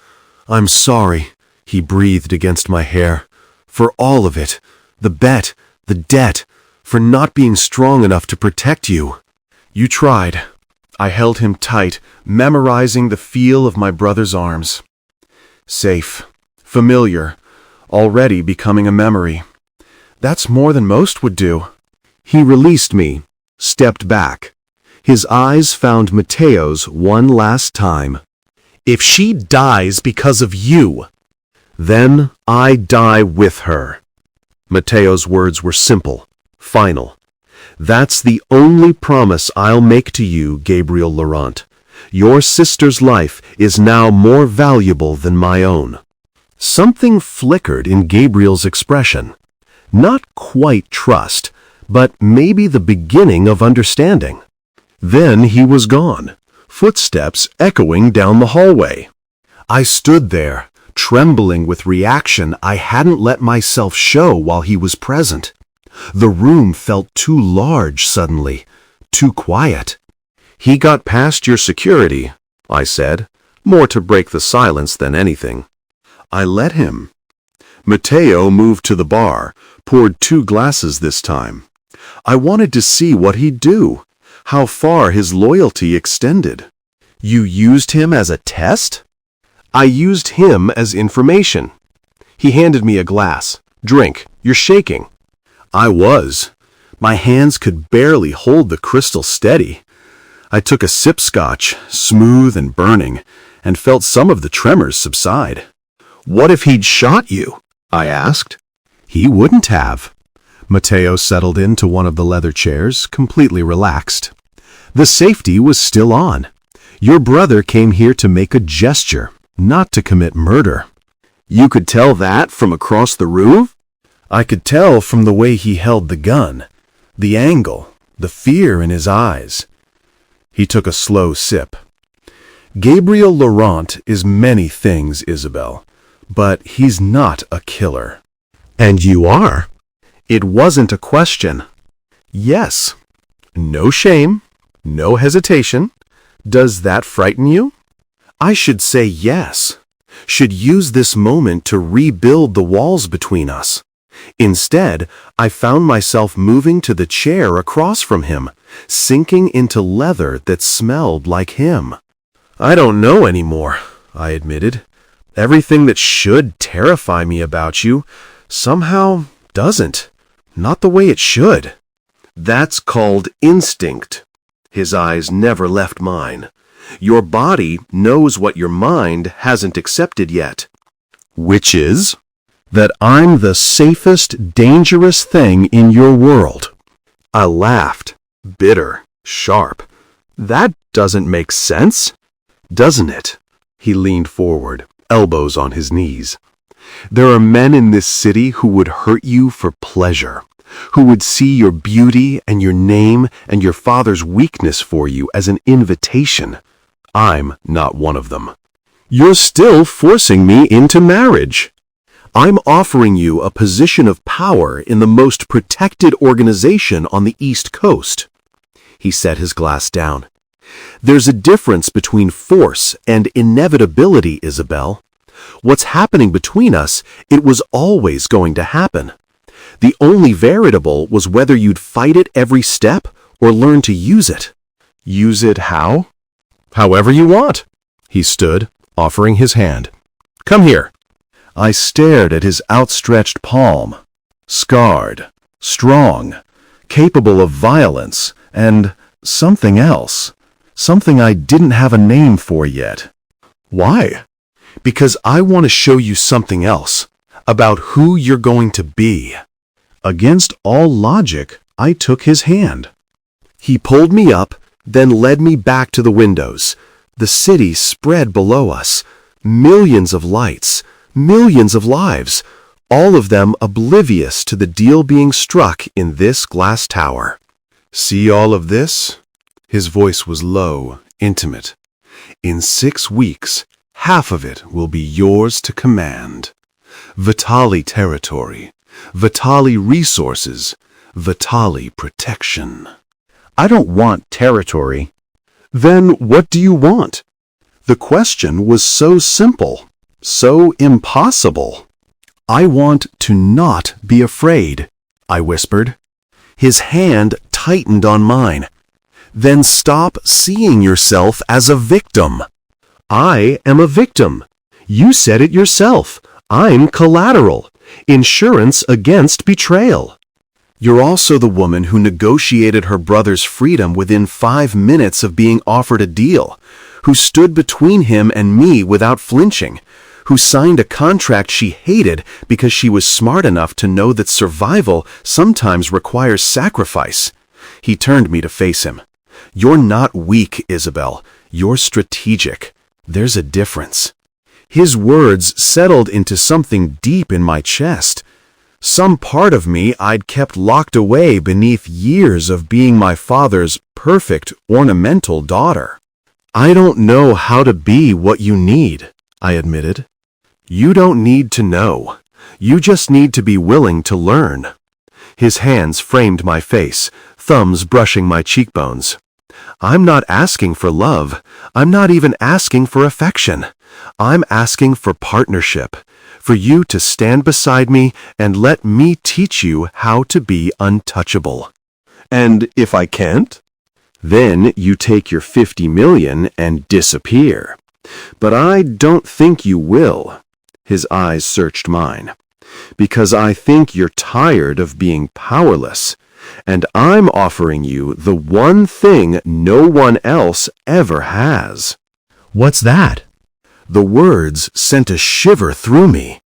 [SPEAKER 1] I'm sorry, he breathed against my hair. For all of it. The bet, the debt, for not being strong enough to protect you. You tried. I held him tight, memorizing the feel of my brother's arms. Safe, familiar, already becoming a memory. That's more than most would do. He released me, stepped back. His eyes found Matteo's one last time. If she dies because of you, then I die with her. Matteo's words were simple, final. That's the only promise I'll make to you, Gabriel Laurent. Your sister's life is now more valuable than my own. Something flickered in Gabriel's expression. Not quite trust, but maybe the beginning of understanding. Then he was gone, footsteps echoing down the hallway. I stood there,
[SPEAKER 2] trembling with reaction I hadn't let myself show while he was present. The room felt too large suddenly, too quiet.
[SPEAKER 3] "He got past your security," I said, more to break the silence than anything.
[SPEAKER 2] I let him.
[SPEAKER 3] Matteo moved to the bar, poured 2 glasses this time. I wanted to see what he'd do, how far his loyalty extended.
[SPEAKER 1] You used him as a test? I used him as information. He handed me a glass. Drink. You're shaking.
[SPEAKER 2] I was. My hands could barely hold the crystal steady. I took a sip scotch, smooth and burning, and felt some of the tremors subside.
[SPEAKER 1] What if he'd shot you? I asked.
[SPEAKER 2] He wouldn't have. Matteo settled into one of the leather chairs, completely relaxed. The safety was still on. Your brother came here to make a gesture, not to commit murder.
[SPEAKER 1] You could tell that from across the room? I could tell from the way he held the gun, the angle, the fear in his eyes. He took a slow sip. Gabriel Laurent is many things, Isabelle, but he's not a killer.
[SPEAKER 2] And you are?
[SPEAKER 1] It wasn't a question. Yes. No shame, no hesitation. Does that frighten you? I should say yes. Should use this moment to rebuild the walls between us. Instead, I found myself moving to the chair across from him, sinking into leather that smelled like him. I don't know anymore, I admitted. Everything that should terrify me about you somehow doesn't. Not the way it should. That's called instinct. His eyes never left mine. Your body knows what your mind hasn't accepted yet.
[SPEAKER 2] Which is? That I'm the safest, dangerous thing in your world.
[SPEAKER 1] I laughed, bitter, sharp. That doesn't make sense, doesn't it? He leaned forward, elbows on his knees. There are men in this city who would hurt you for pleasure, who would see your beauty and your name and your father's weakness for you as an invitation. I'm not one of them. You're still forcing me into marriage. I'm offering you a position of power in the most protected organization on the East Coast. He set his glass down. There's a difference between force and inevitability, Isabelle. What's happening between us, it was always going to happen. The only variable was whether you'd fight it every step or learn to use it. Use it how? However you want. He stood, offering his hand. Come here. I stared at his outstretched palm. Scarred, strong, capable of violence, and something else. Something I didn't have a name for yet. Why? Because I want to show you something else, about who you're going to be. Against all logic, I took his hand. He pulled me up, then led me back to the windows. The city spread below us. Millions of lights, millions of lives, all of them oblivious to the deal being struck in this glass tower. See all of this? His voice was low, intimate. In 6 weeks, half of it will be yours to command. Vitale territory, Vitale resources, Vitale protection. I don't want territory. Then what do you want? The question was so simple, so impossible. I want to not be afraid, I whispered. His hand tightened on mine. Then stop seeing yourself as a victim. I am a victim. You said it yourself. I'm collateral. Insurance against betrayal. You're also the woman who negotiated her brother's freedom within 5 minutes of being offered a deal, who stood between him and me without flinching, who signed a contract she hated because she was smart enough to know that survival sometimes requires sacrifice. He turned me to face him. You're not weak, Isabelle. You're strategic. There's a difference. His words settled into something deep in my chest. Some part of me I'd kept locked away beneath years of being my father's perfect, ornamental daughter. I don't know how to be what you need, I admitted.
[SPEAKER 3] You don't need to know. You just need to be willing to learn. His hands framed my face, thumbs brushing my cheekbones. I'm not asking for love. I'm not even asking for affection. I'm asking for partnership, for you to stand beside me and let me teach you how to be untouchable. And if I can't? Then you take your 50 million and disappear. But I don't think you will. His eyes searched mine. Because I think you're tired of being powerless, and I'm offering you the one thing no one else ever has.
[SPEAKER 2] What's that?
[SPEAKER 3] The words sent a shiver through me,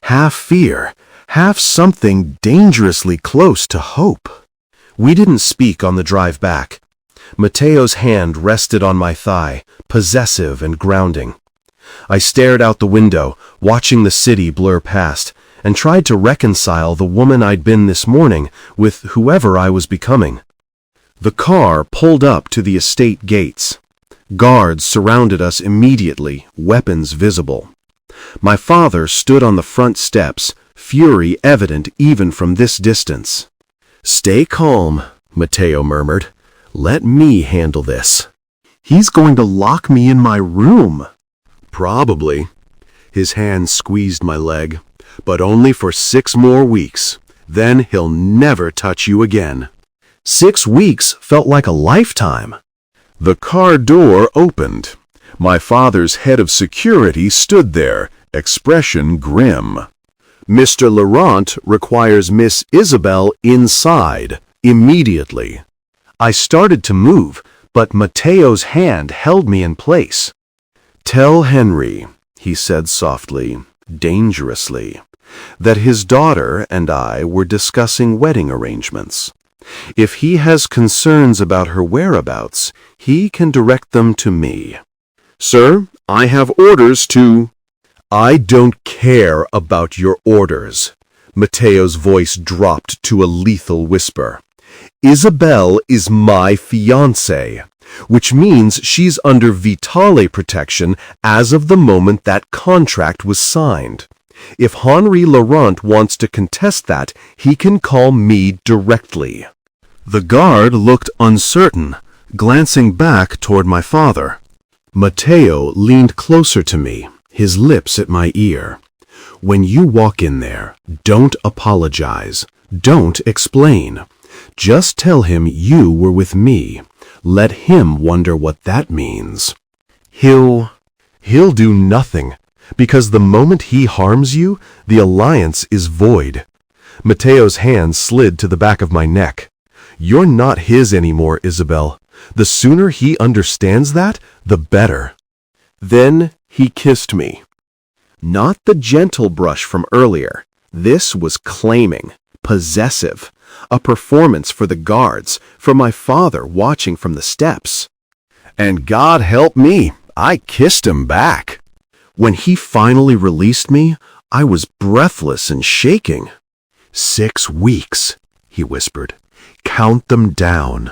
[SPEAKER 3] half fear, half something dangerously close to hope. We didn't speak on the drive back. Matteo's hand rested on my thigh, possessive and grounding. I stared out the window, watching the city blur past, and tried to reconcile the woman I'd been this morning with whoever I was becoming. The car pulled up to the estate gates. Guards surrounded us immediately, weapons visible. My father stood on the front steps, fury evident even from this distance. "Stay calm," Matteo murmured. "Let me handle this."
[SPEAKER 2] He's going to lock me in my room.
[SPEAKER 3] Probably. His hand squeezed my leg. But only for 6 more weeks. Then he'll never touch you again.
[SPEAKER 2] 6 weeks felt like a lifetime.
[SPEAKER 3] The car door opened. My father's head of security stood there, expression grim. "Mr. Laurent requires Miss Isabelle inside, immediately." I started to move, but Matteo's hand held me in place. "Tell Henry," he said softly, dangerously, "that his daughter and I were discussing wedding arrangements. If he has concerns about her whereabouts, he can direct them to me." "Sir, I have orders to—" "I don't care about your orders." Matteo's voice dropped to a lethal whisper. "Isabelle is my fiancée, which means she's under Vitale protection as of the moment that contract was signed. If Henri Laurent wants to contest that, he can call me directly." The guard looked uncertain, glancing back toward my father. Matteo leaned closer to me, his lips at my ear. "When you walk in there, don't apologize. Don't explain. Just tell him you were with me. Let him wonder what that means. He'll do nothing, because the moment he harms you, the alliance is void." Matteo's hand slid to the back of my neck. "You're not his anymore, Isabelle. The sooner he understands that, the better." Then he kissed me. Not the gentle brush from earlier. This was claiming, possessive, a performance for the guards, for my father watching from the steps. And God help me, I kissed him back. When he finally released me, I was breathless and shaking. 6 weeks, he whispered. Count them down.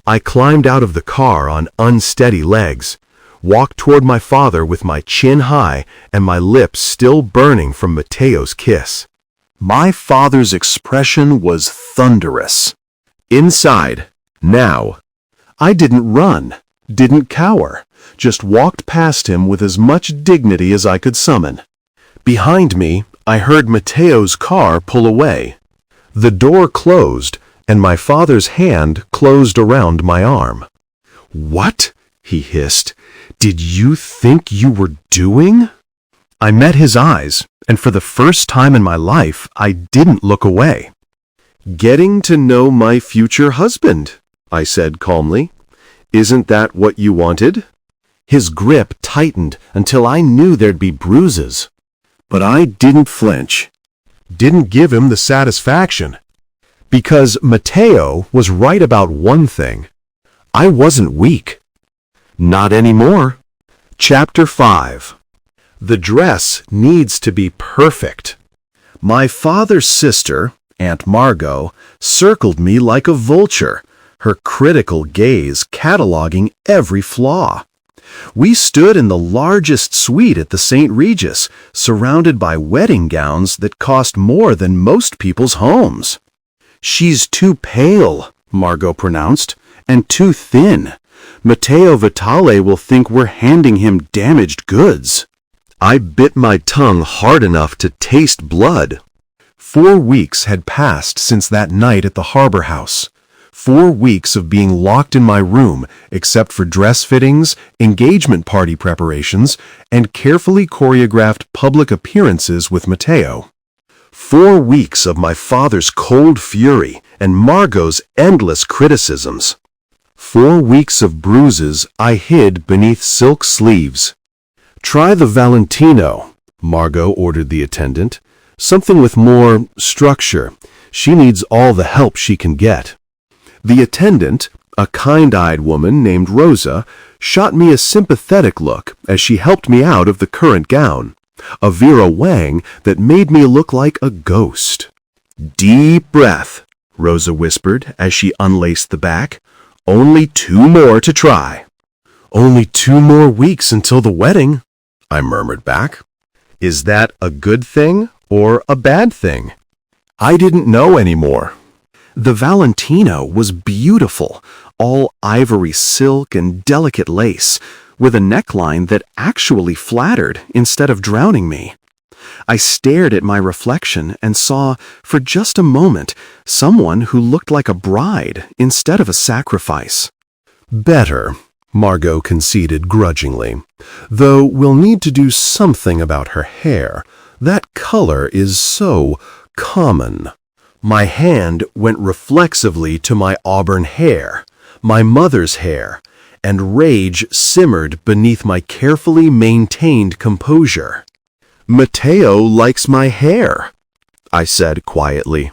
[SPEAKER 3] I climbed out of the car on unsteady legs, walked toward my father with my chin high and my lips still burning from Matteo's kiss. My father's expression was thunderous. Inside, now. I didn't run, didn't cower, just walked past him with as much dignity as I could summon. Behind me, I heard Matteo's car pull away. The door closed, and my father's hand closed around my arm. "What?" he hissed. "Did you think you were doing?" I met his eyes, and for the first time in my life, I didn't look away. "Getting to know my future husband," I said calmly. "Isn't that what you wanted?" His grip tightened until I knew there'd be bruises. But I didn't flinch. Didn't give him the satisfaction. Because Matteo was right about one thing. I wasn't weak. Not anymore. Chapter 5. The dress needs to be perfect. My father's sister, Aunt Margot, circled me like a vulture, her critical gaze cataloging every flaw.
[SPEAKER 2] We stood in the largest suite at the St. Regis, surrounded by wedding gowns that cost more than most people's homes. "She's too pale," Margot pronounced, "and too thin. Matteo Vitale will think we're handing him damaged goods." I bit my tongue hard enough to taste blood. 4 weeks had passed since that night at the Harbor House. 4 weeks of being locked in my room, except for dress fittings, engagement party preparations, and carefully choreographed public appearances with Matteo. 4 weeks of my father's cold fury and Margot's endless criticisms. 4 weeks of bruises I hid beneath silk sleeves. "Try the Valentino," Margot ordered the attendant. "Something with more structure. She needs all the help she can get." The attendant, a kind-eyed woman named Rosa, shot me a sympathetic look as she helped me out of the current gown, a Vera Wang that made me look like a ghost. "Deep breath," Rosa whispered as she unlaced the back. "Only 2 more to try." "Only 2 more weeks until the wedding," I murmured back. Is that a good thing or a bad thing? I didn't know anymore. The Valentino was beautiful, all ivory silk and delicate lace, with a neckline that actually flattered instead of drowning me. I stared at my reflection and saw, for just a moment, someone who looked like a bride instead of a sacrifice. "Better," Margot conceded grudgingly, "though we'll need to do something about her hair. That color is so common." My hand went reflexively to my auburn hair, my mother's hair, and rage simmered beneath my carefully maintained composure. "Matteo likes my hair," I said quietly.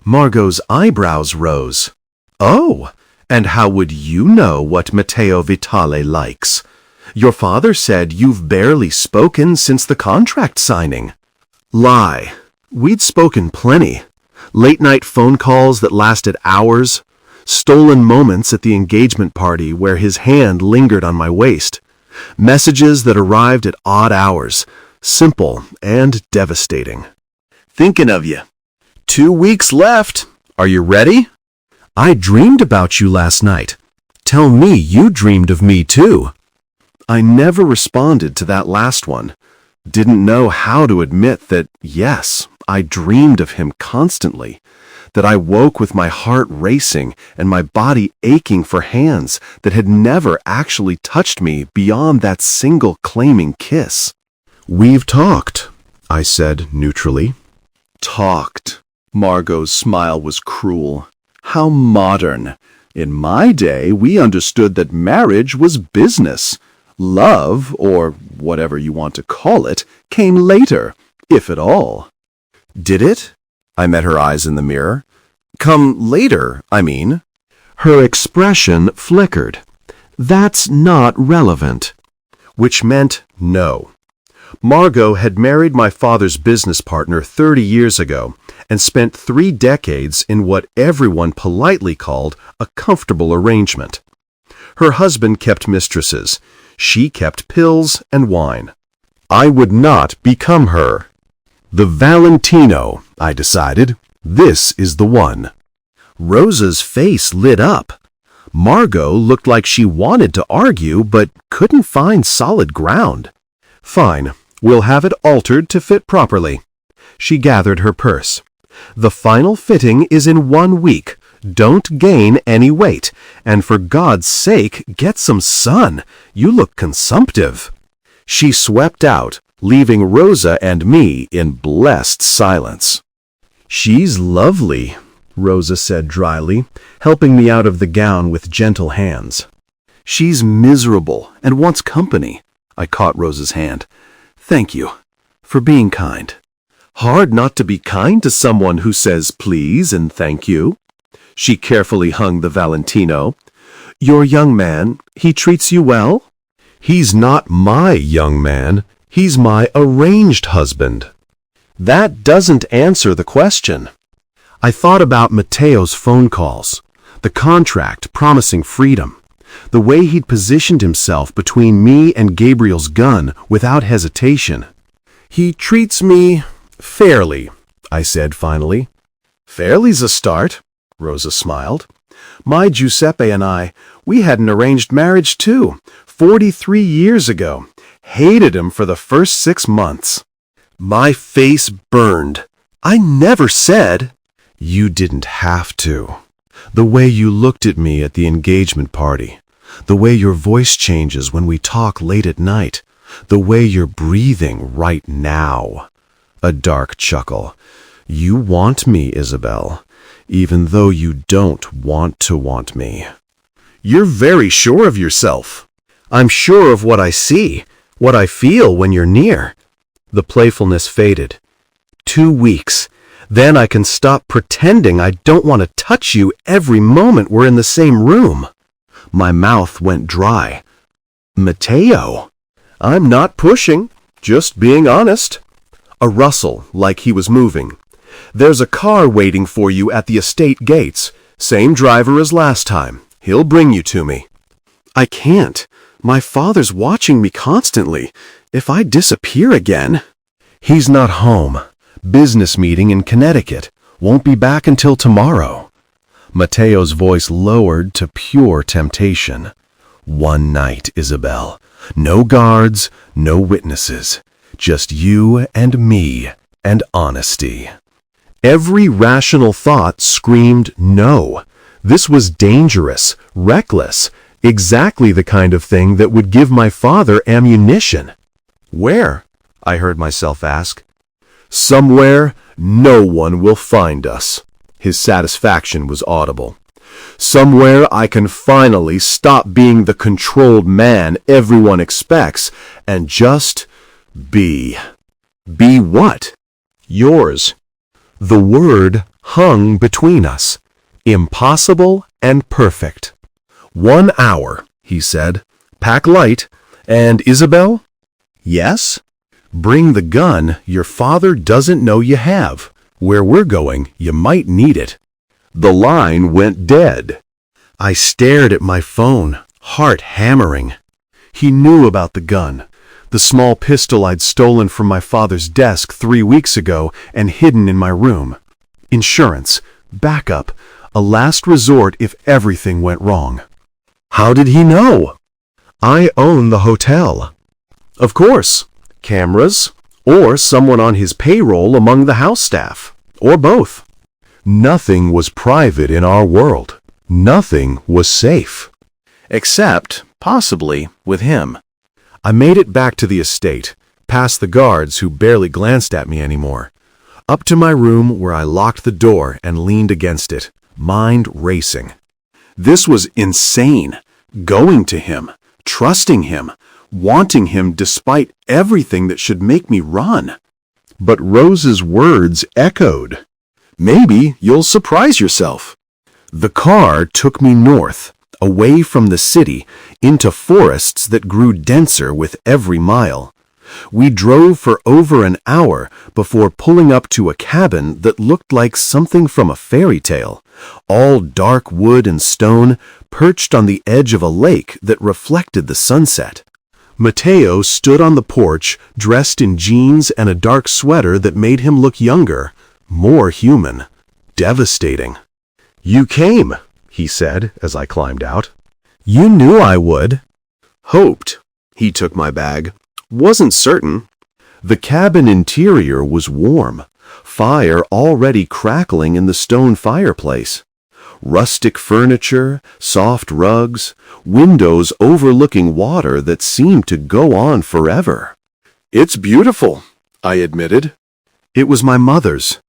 [SPEAKER 2] Margot's eyebrows rose. "Oh, and how would you know what Matteo Vitale likes? Your father said you've barely spoken since the contract signing." "Lie. We'd spoken plenty. Late-night phone calls that lasted hours, stolen moments at the engagement party where his hand lingered on my waist, messages that arrived at odd hours, simple and devastating. Thinking of you. 2 weeks left. Are you ready? I dreamed about you last night. Tell me you dreamed of me too. I never responded to that last one. Didn't know how to admit that, yes, I dreamed of him constantly, that I woke with my heart racing and my body aching for hands that had never actually touched me beyond that single claiming kiss. "We've talked," I said neutrally. "Talked." Margot's smile was cruel. "How modern. In my day, we understood that marriage was business. Love, or whatever you want to call it, came later, if at all." "Did it?" I met her eyes in the mirror. "Come later, I mean." Her expression flickered. "That's not relevant." Which meant no. Margot had married my father's business partner 30 years ago and spent 3 decades in what everyone politely called a comfortable arrangement. Her husband kept mistresses. She kept pills and wine. I would not become her. The Valentino, I decided. This is the one. Rosa's face lit up. Margot looked like she wanted to argue but couldn't find solid ground. "Fine, we'll have it altered to fit properly." She gathered her purse. "The final fitting is in 1 week. Don't gain any weight. And for God's sake, get some sun. You look consumptive." She swept out, leaving Rosa and me in blessed silence. "She's lovely," Rosa said dryly, helping me out of the gown with gentle hands. "She's miserable and wants company." I caught Rosa's hand. "Thank you for being kind." Hard not to be kind to someone who says please and thank you. She carefully hung the Valentino. "Your young man, he treats you well?" "He's not my young man. He's my arranged husband." That doesn't answer the question. I thought about Matteo's phone calls, the contract promising freedom, The way he'd positioned himself between me and Gabriel's gun without hesitation. "He treats me fairly," I said finally. "Fairly's a start," Rosa smiled. "My Giuseppe and I, we had an arranged marriage too, 43 years ago. Hated him for the first 6 months." My face burned. I never said. "You didn't have to. The way you looked at me at the engagement party, the way your voice changes when we talk late at night, the way you're breathing right now." A dark chuckle. "You want me, Isabelle, even though you don't want to want me." "You're very sure of yourself." "I'm sure of what I see, what I feel when you're near." The playfulness faded. 2 weeks. Then I can stop pretending I don't want to touch you every moment we're in the same room. My mouth went dry. "Matteo." "I'm not pushing, just being honest." A rustle, like he was moving. "There's a car waiting for you at the estate gates. Same driver as last time. He'll bring you to me." "I can't. My father's watching me constantly. If I disappear again..." "He's not home. Business meeting in Connecticut. Won't be back until tomorrow." Matteo's voice lowered to pure temptation. "One night, Isabelle. No guards, no witnesses. Just you and me and honesty." Every rational thought screamed no. This was dangerous, reckless, exactly the kind of thing that would give my father ammunition. "Where?" I heard myself ask. "Somewhere no one will find us." His satisfaction was audible. "Somewhere I can finally stop being the controlled man everyone expects and just be." "Be what?" "Yours." The word hung between us, impossible and perfect. "1 hour," he said. "Pack light. And Isabelle?" "Yes?" "Bring the gun your father doesn't know you have. Where we're going, you might need it." The line went dead. I stared at my phone, heart hammering. He knew about the gun, the small pistol I'd stolen from my father's desk 3 weeks ago and hidden in my room. Insurance, backup, a last resort if everything went wrong. How did he know? I own the hotel. Of course. Cameras, or someone on his payroll among the house staff, or both. Nothing was private in our world. Nothing was safe. Except, possibly, with him. I made it back to the estate, past the guards who barely glanced at me anymore. Up to my room where I locked the door and leaned against it, mind racing. This was insane. Going to him, trusting him, wanting him despite everything that should make me run. But Rose's words echoed. "Maybe you'll surprise yourself." The car took me north, away from the city, into forests that grew denser with every mile. We drove for over an hour before pulling up to a cabin that looked like something from a fairy tale, all dark wood and stone, perched on the edge of a lake that reflected the sunset. Matteo stood on the porch, dressed in jeans and a dark sweater that made him look younger, more human, devastating. "You came," he said as I climbed out. "You knew I would." "Hoped." He took my bag. "Wasn't certain." The cabin interior was warm, fire already crackling in the stone fireplace. Rustic furniture, soft rugs, windows overlooking water that seemed to go on forever. "It's beautiful," I admitted. "It was my mother's,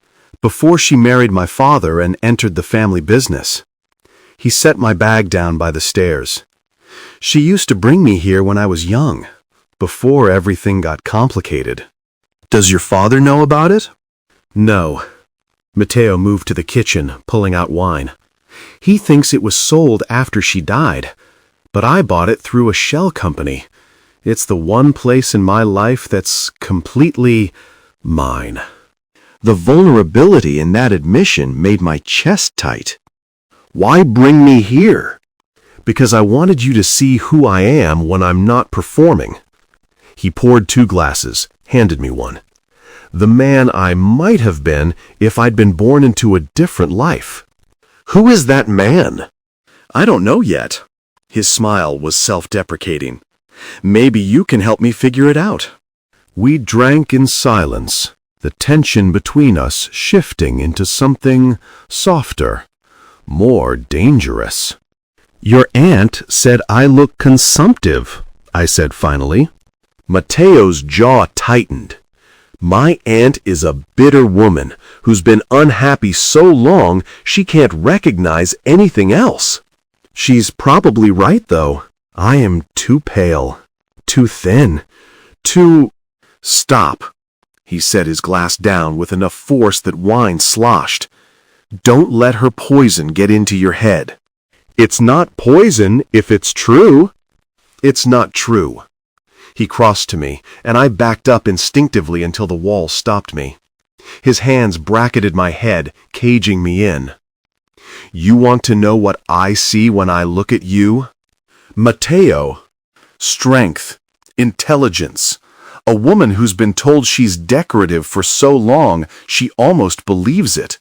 [SPEAKER 2] before she married my father and entered the family business." He set my bag down by the stairs. "She used to bring me here when I was young, before everything got complicated." "Does your father know about it?" "No." Matteo moved to the kitchen, pulling out wine. "He thinks it was sold after she died, but I bought it through a shell company. It's the one place in my life that's completely mine." The vulnerability in that admission made my chest tight. "Why bring me here?" Because I wanted you to see who I am when I'm not performing. He poured 2 glasses, handed me one. The man I might have been if I'd been born into a different life. Who is that man? I don't know yet. His smile was self-deprecating. Maybe you can help me figure it out. We drank in silence, the tension between us shifting into something softer, more dangerous. Your aunt said I look consumptive, I said finally. Matteo's jaw tightened. My aunt is a bitter woman who's been unhappy so long she can't recognize anything else. She's probably right, though. I am too pale, too thin, too... Stop. He set his glass down with enough force that wine sloshed. Don't let her poison get into your head. It's not poison if it's true. It's not true. He crossed to me, and I backed up instinctively until the wall stopped me. His hands bracketed my head, caging me in. You want to know what I see when I look at you? Matteo. Strength. Intelligence. A woman who's been told she's decorative for so long she almost believes it.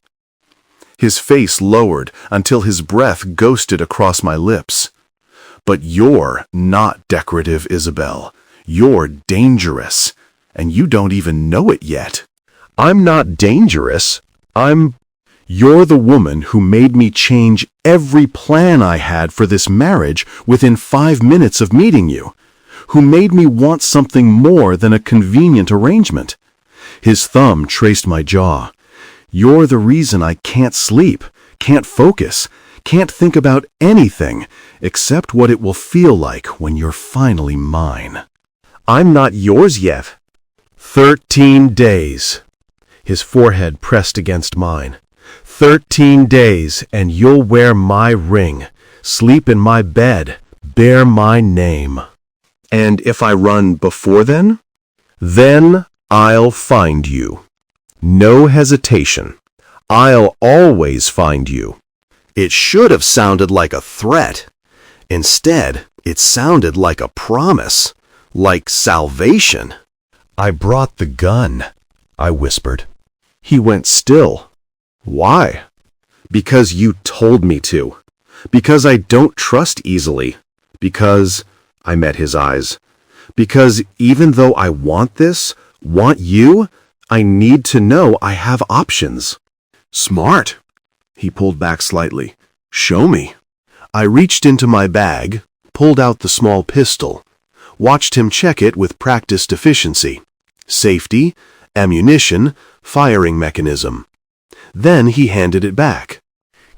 [SPEAKER 2] His face lowered until his breath ghosted across my lips. But you're not decorative, Isabelle. You're dangerous, and you don't even know it yet. I'm not dangerous. You're the woman who made me change every plan I had for this marriage within 5 minutes of meeting you, who made me want something more than a convenient arrangement. His thumb traced my jaw. You're the reason I can't sleep, can't focus, can't think about anything except what it will feel like when you're finally mine. I'm not yours yet. 13 days. His forehead pressed against mine. 13 days, and you'll wear my ring, sleep in my bed, bear my name. And if I run before then? Then I'll find you. No hesitation. I'll always find you. It should have sounded like a threat. Instead, it sounded like a promise. Like salvation. I brought the gun, I whispered. He went still. Why? Because you told me to. Because I don't trust easily. Because, I met his eyes. Because even though I want this, want you, I need to know I have options. Smart. He pulled back slightly. Show me. I reached into my bag, pulled out the small pistol, watched him check it with practiced efficiency. Safety, ammunition, firing mechanism. Then he handed it back.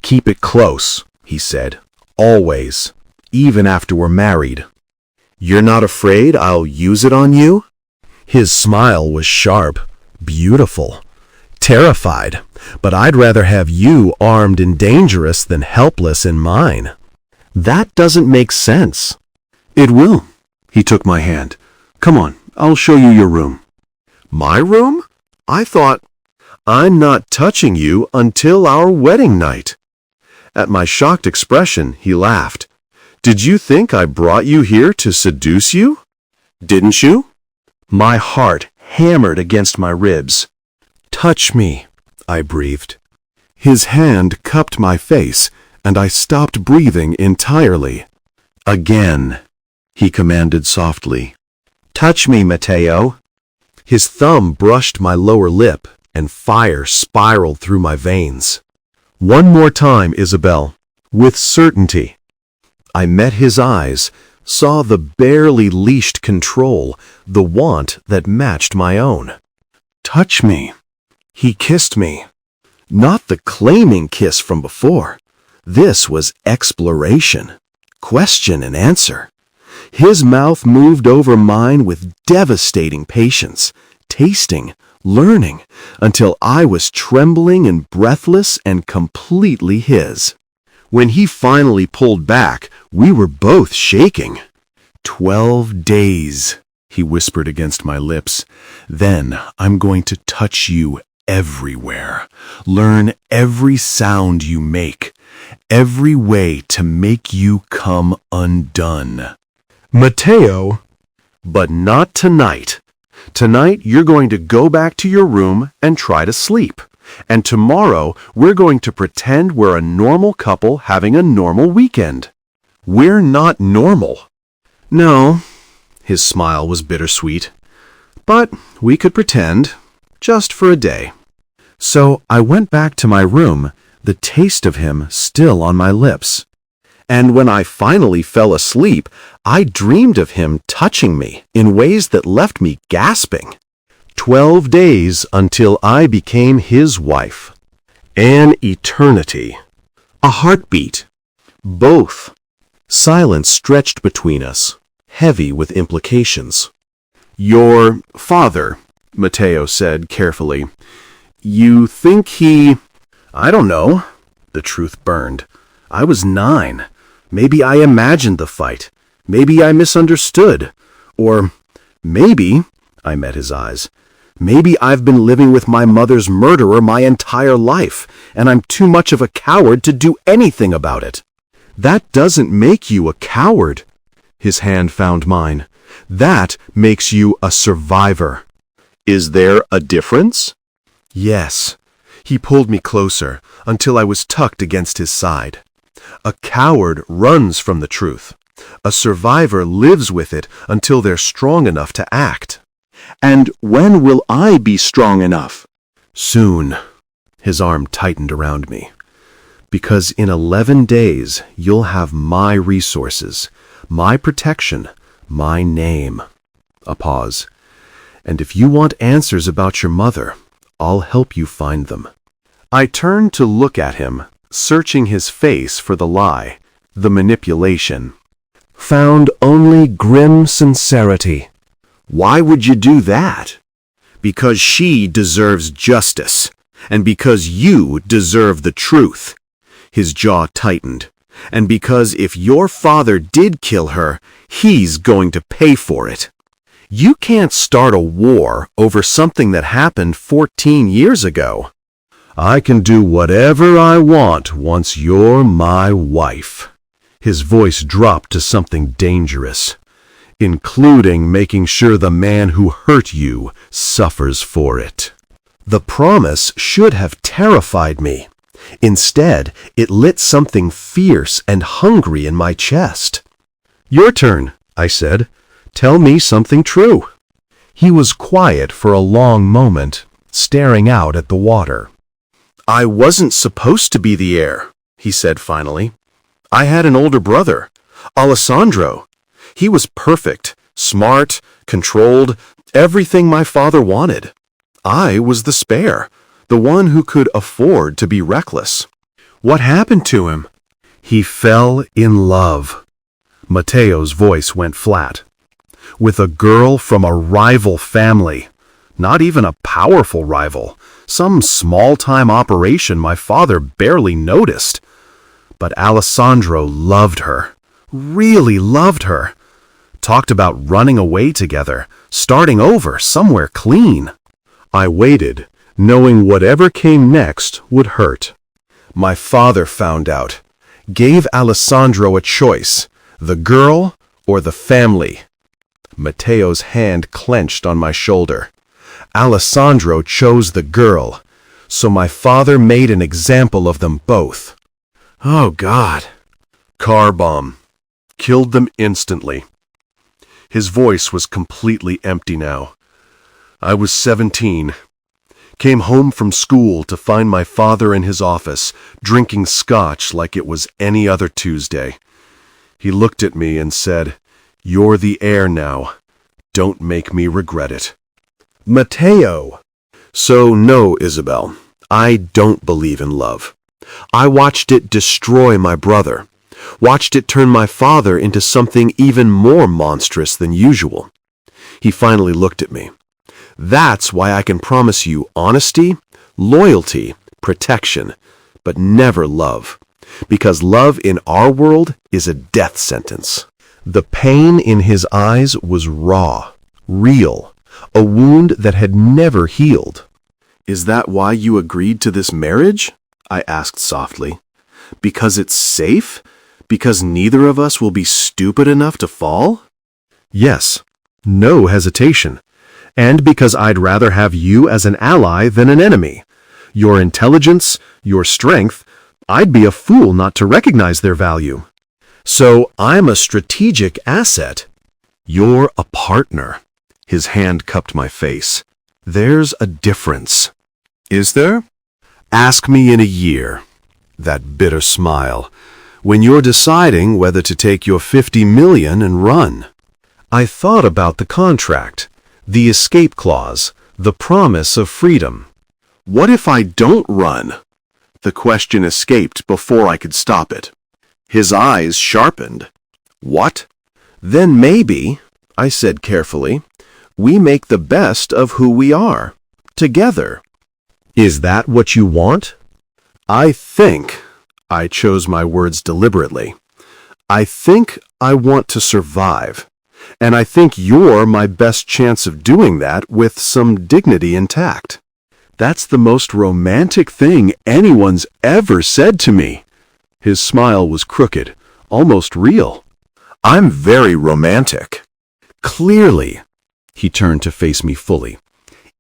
[SPEAKER 2] Keep it close, he said. Always. Even after we're married. You're not afraid I'll use it on you? His smile was sharp, beautiful, terrified, but I'd rather have you armed and dangerous than helpless in mine. That doesn't make sense. It will. He took my hand. Come on, I'll show you your room. My room? I thought, I'm not touching you until our wedding night. At my shocked expression, he laughed. Did you think I brought you here to seduce you? Didn't you? My heart hammered against my ribs. Touch me, I breathed. His hand cupped my face, and I stopped breathing entirely. Again, he commanded softly. Touch me, Matteo. His thumb brushed my lower lip, and fire spiraled through my veins. One more time, Isabelle, with certainty. I met his eyes, saw the barely leashed control, the want that matched my own. Touch me. He kissed me. Not the claiming kiss from before. This was exploration, question and answer. His mouth moved over mine with devastating patience, tasting, learning, until I was trembling and breathless and completely his. When he finally pulled back, we were both shaking. 12 days, he whispered against my lips. Then I'm going to touch you
[SPEAKER 3] everywhere. Learn every sound you make, every way to make you come undone.
[SPEAKER 2] Matteo,
[SPEAKER 3] But not tonight. Tonight you're going to go back to your room and try to sleep. And tomorrow we're going to pretend we're a normal couple having a normal weekend. We're not normal.
[SPEAKER 2] No, his smile was bittersweet. But we could pretend, just for a day. So I went back to my room, the taste of him still on my lips. And when I finally fell asleep, I dreamed of him touching me in ways that left me gasping.
[SPEAKER 3] 12 days until I became his wife. An eternity.
[SPEAKER 2] A heartbeat.
[SPEAKER 3] Both.
[SPEAKER 2] Silence stretched between us, heavy with implications.
[SPEAKER 3] Your father, Matteo said carefully. You think he...
[SPEAKER 1] I don't know. The truth burned. I was 9. Maybe I imagined the fight. Maybe I misunderstood. Or maybe, I met his eyes, maybe I've been living with my mother's murderer my entire life, and I'm too much of a coward to do anything about it.
[SPEAKER 2] That doesn't make you a coward. His hand found mine. That makes you a survivor.
[SPEAKER 3] Is there a difference?
[SPEAKER 2] Yes. He pulled me closer until I was tucked against his side. A coward runs from the truth. A survivor lives with it until they're strong enough to act.
[SPEAKER 3] And when will I be strong enough?
[SPEAKER 2] Soon. His arm tightened around me. Because in 11 days, you'll have my resources, my protection, my name. A pause. And if you want answers about your mother, I'll help you find them. I turned to look at him, searching his face for the lie, the manipulation. Found only grim sincerity.
[SPEAKER 3] Why would you do that?
[SPEAKER 2] Because she deserves justice, and because you deserve the truth. His jaw tightened. And because if your father did kill her, he's going to pay for it. You can't start a war over something that happened 14 years ago.
[SPEAKER 1] I can do whatever I want once you're my wife.
[SPEAKER 2] His voice dropped to something dangerous, including making sure the man who hurt you suffers for it. The promise should have terrified me. Instead, it lit something fierce and hungry in my chest.
[SPEAKER 1] Your turn, I said. Tell me something true.
[SPEAKER 2] He was quiet for a long moment, staring out at the water.
[SPEAKER 1] I wasn't supposed to be the heir, he said finally. I had an older brother, Alessandro. He was perfect, smart, controlled, everything my father wanted. I was the spare, the one who could afford to be reckless.
[SPEAKER 2] What happened to him?
[SPEAKER 1] He fell in love. Matteo's voice went flat. With a girl from a rival family. Not even a powerful rival. Some small-time operation my father barely noticed. But Alessandro loved her. Really loved her. Talked about running away together, starting over somewhere clean.
[SPEAKER 2] I waited, knowing whatever came next would hurt.
[SPEAKER 1] My father found out. Gave Alessandro a choice. The girl or the family. Matteo's hand clenched on my shoulder. Alessandro chose the girl, so my father made an example of them both.
[SPEAKER 2] Oh, God.
[SPEAKER 1] Car bomb. Killed them instantly. His voice was completely empty now. I was 17. Came home from school to find my father in his office, drinking scotch like it was any other Tuesday. He looked at me and said, "You're the heir now. Don't make me regret it."
[SPEAKER 2] Matteo.
[SPEAKER 1] So no, Isabelle, I don't believe in love. I watched it destroy my brother. Watched it turn my father into something even more monstrous than usual. He finally looked at me. That's why I can promise you honesty, loyalty, protection, but never love. Because love in our world is a death sentence.
[SPEAKER 2] The pain in his eyes was raw, real, a wound that had never healed.
[SPEAKER 3] Is that why you agreed to this marriage? I asked softly. Because it's safe? Because neither of us will be stupid enough to fall?
[SPEAKER 2] Yes, no hesitation. And because I'd rather have you as an ally than an enemy. Your intelligence, your strength, I'd be a fool not to recognize their value. So I'm a strategic asset. You're a partner. His hand cupped my face. There's a difference.
[SPEAKER 3] Is there?
[SPEAKER 2] Ask me in a year. That bitter smile. When you're deciding whether to take your 50 million and run. I thought about the contract, the escape clause, the promise of freedom.
[SPEAKER 3] What if I don't run? The question escaped before I could stop it. His eyes sharpened. What?
[SPEAKER 2] Then maybe, I said carefully, we make the best of who we are, together. Is that what you want? I chose my words deliberately. I think I want to survive. And I think you're my best chance of doing that with some dignity intact. That's the most romantic thing anyone's ever said to me. His smile was crooked, almost real. I'm very romantic. Clearly. He turned to face me fully.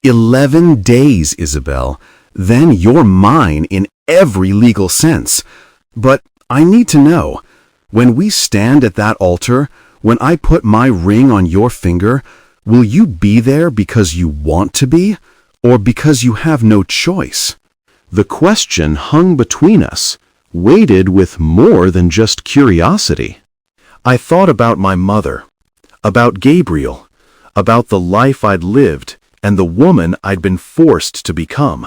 [SPEAKER 2] 11 days, Isabelle. Then you're mine in every legal sense. But I need to know, when we stand at that altar, when I put my ring on your finger, will you be there because you want to be, or because you have no choice? The question hung between us, weighted with more than just curiosity. I thought about my mother, about Gabriel, about the life I'd lived and the woman I'd been forced to become.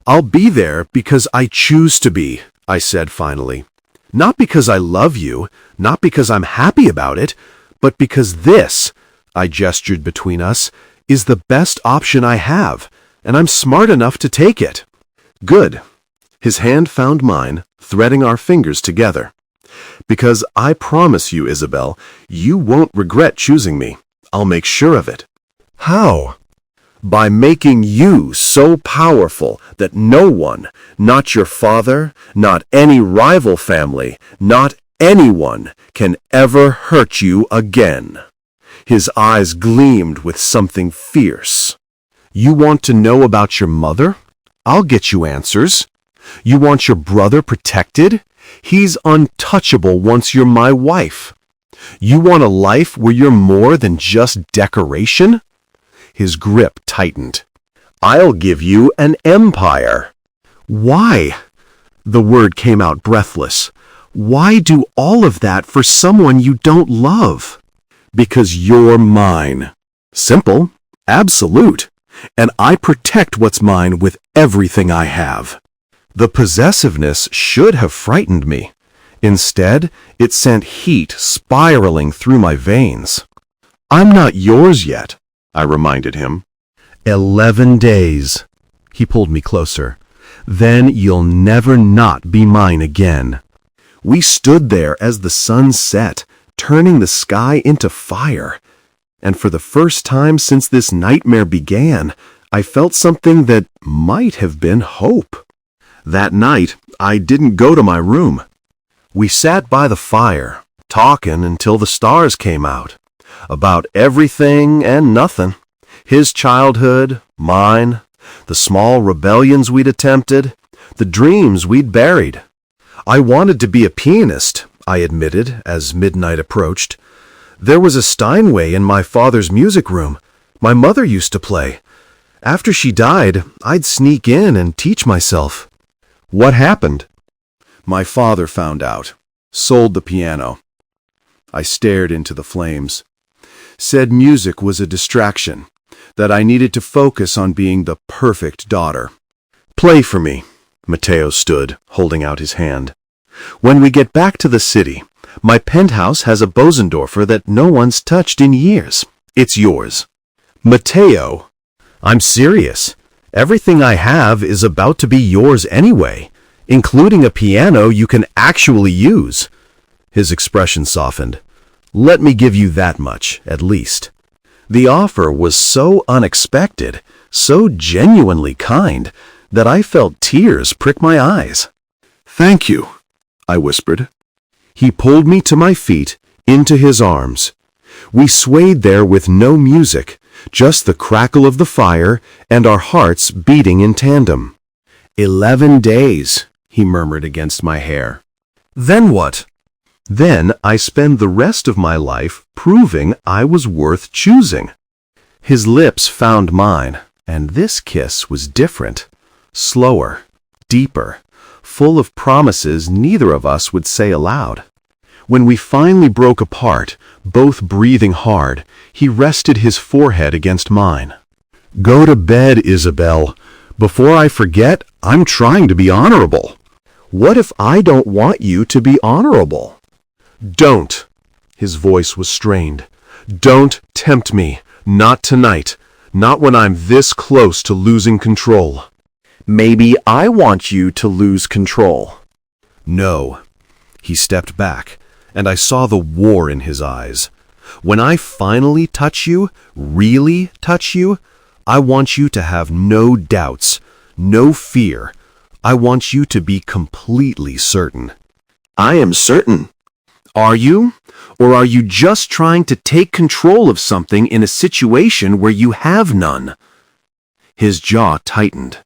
[SPEAKER 2] I'll be there because I choose to be, I said finally. Not because I love you, not because I'm happy about it, but because this, I gestured between us, is the best option I have, and I'm smart enough to take it. Good. His hand found mine, threading our fingers together. Because I promise you, Isabelle, you won't regret choosing me. I'll make sure of it. How? By making you so powerful that no one, not your father, not any rival family, not anyone, can ever hurt you again. His eyes gleamed with something fierce. You want to know about your mother? I'll get you answers. You want your brother protected? He's untouchable once you're my wife. You want a life where you're more than just decoration? His grip tightened. I'll give you an empire. Why? The word came out breathless. Why do all of that for someone you don't love? Because you're mine. Simple, absolute. And I protect what's mine with everything I have. The possessiveness should have frightened me. Instead, it sent heat spiraling through my veins. I'm not yours yet, I reminded him. 11 days. He pulled me closer. Then you'll never not be mine again. We stood there as the sun set, turning the sky into fire. And for the first time since this nightmare began, I felt something that might have been hope. That night, I didn't go to my room. We sat by the fire, talking until the stars came out. About everything and nothing. His childhood, mine, the small rebellions we'd attempted, the dreams we'd buried. I wanted to be a pianist, I admitted as midnight approached. There was a Steinway in my father's music room. My mother used to play. After she died, I'd sneak in and teach myself. What happened? My father found out. Sold the piano. I stared into the flames. Said music was a distraction, that I needed to focus on being the perfect daughter. Play for me. Matteo stood, holding out his hand. When we get back to the city, my penthouse has a Bosendorfer that no one's touched in years. It's yours. Matteo, I'm serious. Everything I have is about to be yours anyway, including a piano you can actually use. His expression softened. Let me give you that much, at least. The offer was so unexpected, so genuinely kind that I felt tears prick my eyes.
[SPEAKER 3] "Thank you," I whispered.
[SPEAKER 2] He pulled me to my feet, into his arms. We swayed there with no music, just the crackle of the fire and our hearts beating in tandem. 11 days, he murmured against my hair. Then what? Then I spend the rest of my life proving I was worth choosing. His lips found mine, and this kiss was different, slower, deeper, full of promises neither of us would say aloud. When we finally broke apart, both breathing hard, he rested his forehead against mine. "Go to bed, Isabelle. Before I forget, I'm trying to be honorable." "What if I don't want you to be honorable?" "Don't." His voice was strained. "Don't tempt me. Not tonight. Not when I'm this close to losing control." "Maybe I want you to lose control." "No." He stepped back, and I saw the war in his eyes. "When I finally touch you, really touch you, I want you to have no doubts, no fear. I want you to be completely certain." "I am certain." "Are you? Or are you just trying to take control of something in a situation where you have none?" His jaw tightened.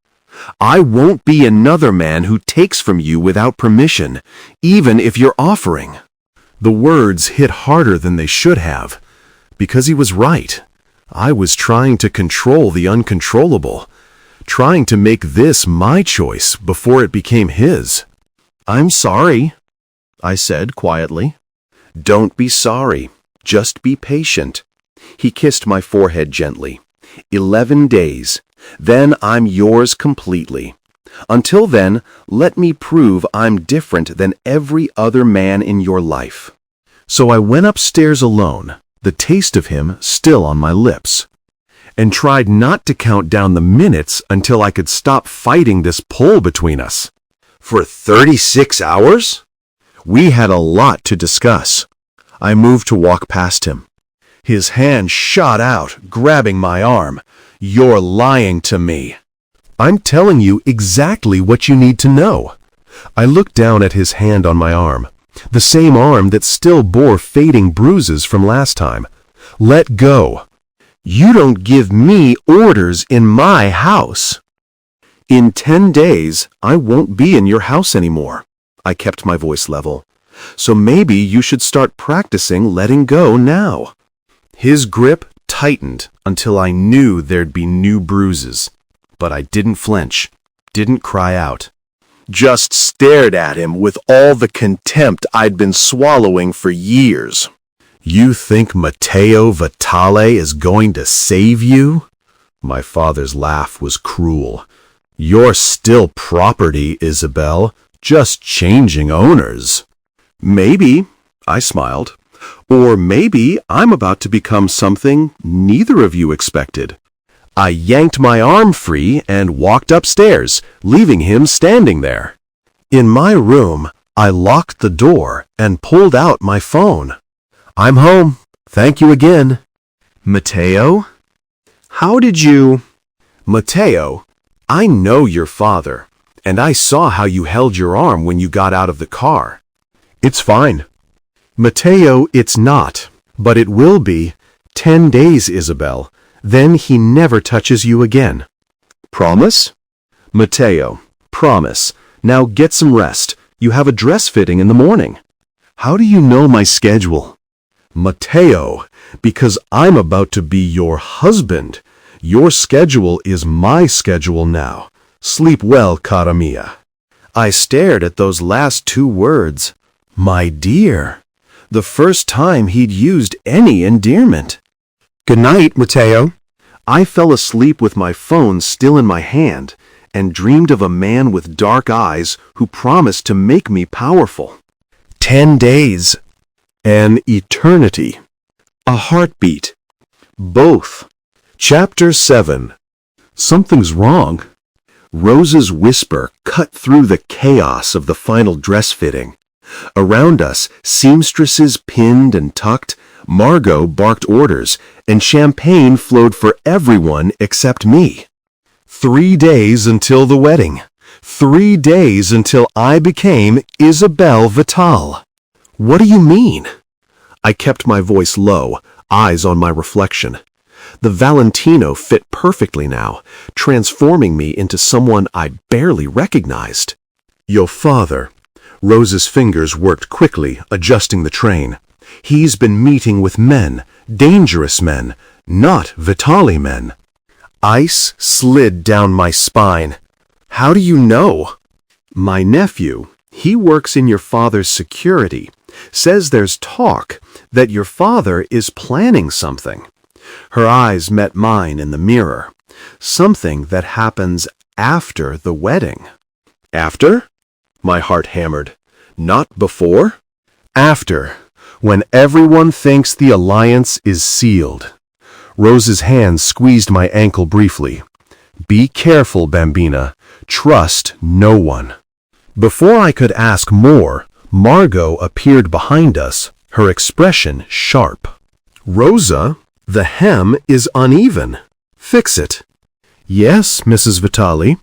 [SPEAKER 2] "I won't be another man who takes from you without permission, even if you're offering." The words hit harder than they should have, because he was right. I was trying to control the uncontrollable, trying to make this my choice before it became his. "I'm sorry," I said quietly. "Don't be sorry. Just be patient." He kissed my forehead gently. 11 days. Then I'm yours completely. Until then, let me prove I'm different than every other man in your life. So I went upstairs alone, the taste of him still on my lips, and tried not to count down the minutes until I could stop fighting this pull between us. For 36 hours? We had a lot to discuss. I moved to walk past him. His hand shot out, grabbing my arm. "You're lying to me." "I'm telling you exactly what you need to know." I looked down at his hand on my arm, the same arm that still bore fading bruises from last time. "Let go." "You don't give me orders in my house." "In 10 days, I won't be in your house anymore." I kept my voice level. "So maybe you should start practicing letting go now." His grip tightened until I knew there'd be new bruises. But I didn't flinch, didn't cry out. Just stared at him with all the contempt I'd been swallowing for years. "You think Matteo Vitale is going to save you?" My father's laugh was cruel. "You're still property, Isabelle, just changing owners." "Maybe," I smiled. "Or maybe I'm about to become something neither of you expected." I yanked my arm free and walked upstairs, leaving him standing there. In my room, I locked the door and pulled out my phone. "I'm home. Thank you again." "Matteo? How did you—" "Matteo, I know your father, and I saw how you held your arm when you got out of the car." "It's fine." "Matteo, it's not, but it will be. 10 days, Isabelle. Then he never touches you again." "Promise?" "Matteo, promise. Now get some rest. You have a dress fitting in the morning." "How do you know my schedule?" "Matteo, because I'm about to be your husband. Your schedule is my schedule now. Sleep well, cara mia." I stared at those last 2 words. My dear. The first time he'd used any endearment. "Good night, Matteo." I fell asleep with my phone still in my hand and dreamed of a man with dark eyes who promised to make me powerful. 10 days. An eternity. A heartbeat. Both. Chapter 7. Something's wrong. Rose's whisper cut through the chaos of the final dress fitting. Around us, seamstresses pinned and tucked, Margot barked orders, and champagne flowed for everyone except me.
[SPEAKER 3] 3 days until the wedding. 3 days until I became Isabelle Vitale.
[SPEAKER 2] What do you mean? I kept my voice low, eyes on my reflection. The Valentino fit perfectly now, transforming me into someone I barely recognized.
[SPEAKER 3] Your father. Rose's fingers worked quickly, adjusting the train. He's been meeting with men, dangerous men, not Vitale men.
[SPEAKER 2] Ice slid down my spine. How do you know? My nephew, he works in your father's security, says there's talk that your father is planning something. Her eyes met mine in the mirror. Something that happens after the wedding.
[SPEAKER 3] After? My heart hammered. Not before?
[SPEAKER 2] After, when everyone thinks the alliance is sealed. Rose's hand squeezed my ankle briefly. Be careful, Bambina. Trust no one. Before I could ask more, Margot appeared behind us, her expression sharp. Rosa, the hem is uneven. Fix it. Yes, Mrs. Vitale.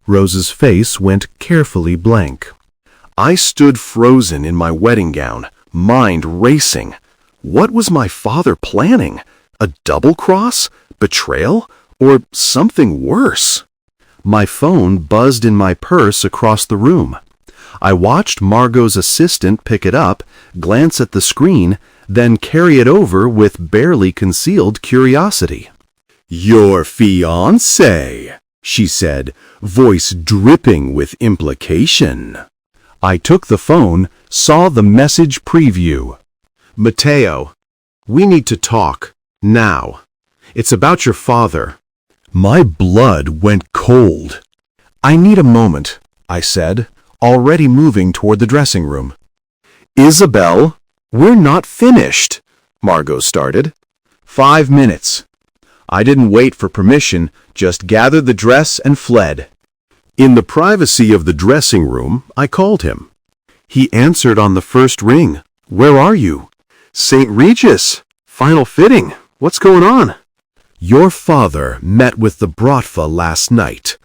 [SPEAKER 2] Rose's face went carefully blank. I stood frozen in my wedding gown, mind racing. What was my father planning? A double cross? Betrayal? Or something worse? My phone buzzed in my purse across the room. I watched Margot's assistant pick it up, glance at the screen, then carry it over with barely concealed curiosity.
[SPEAKER 3] Your fiancé, she said, voice dripping with implication.
[SPEAKER 2] I took the phone, saw the message preview. Matteo, we need to talk, now. It's about your father.
[SPEAKER 3] My blood went cold.
[SPEAKER 2] I need a moment, I said, already moving toward the dressing room. Isabelle, we're not finished, Margot started. 5 minutes. I didn't wait for permission, just gathered the dress and fled. In the privacy of the dressing room, I called him. He answered on the first ring. Where are you? St. Regis. Final fitting. What's going on? Your father met with the Bratva last night.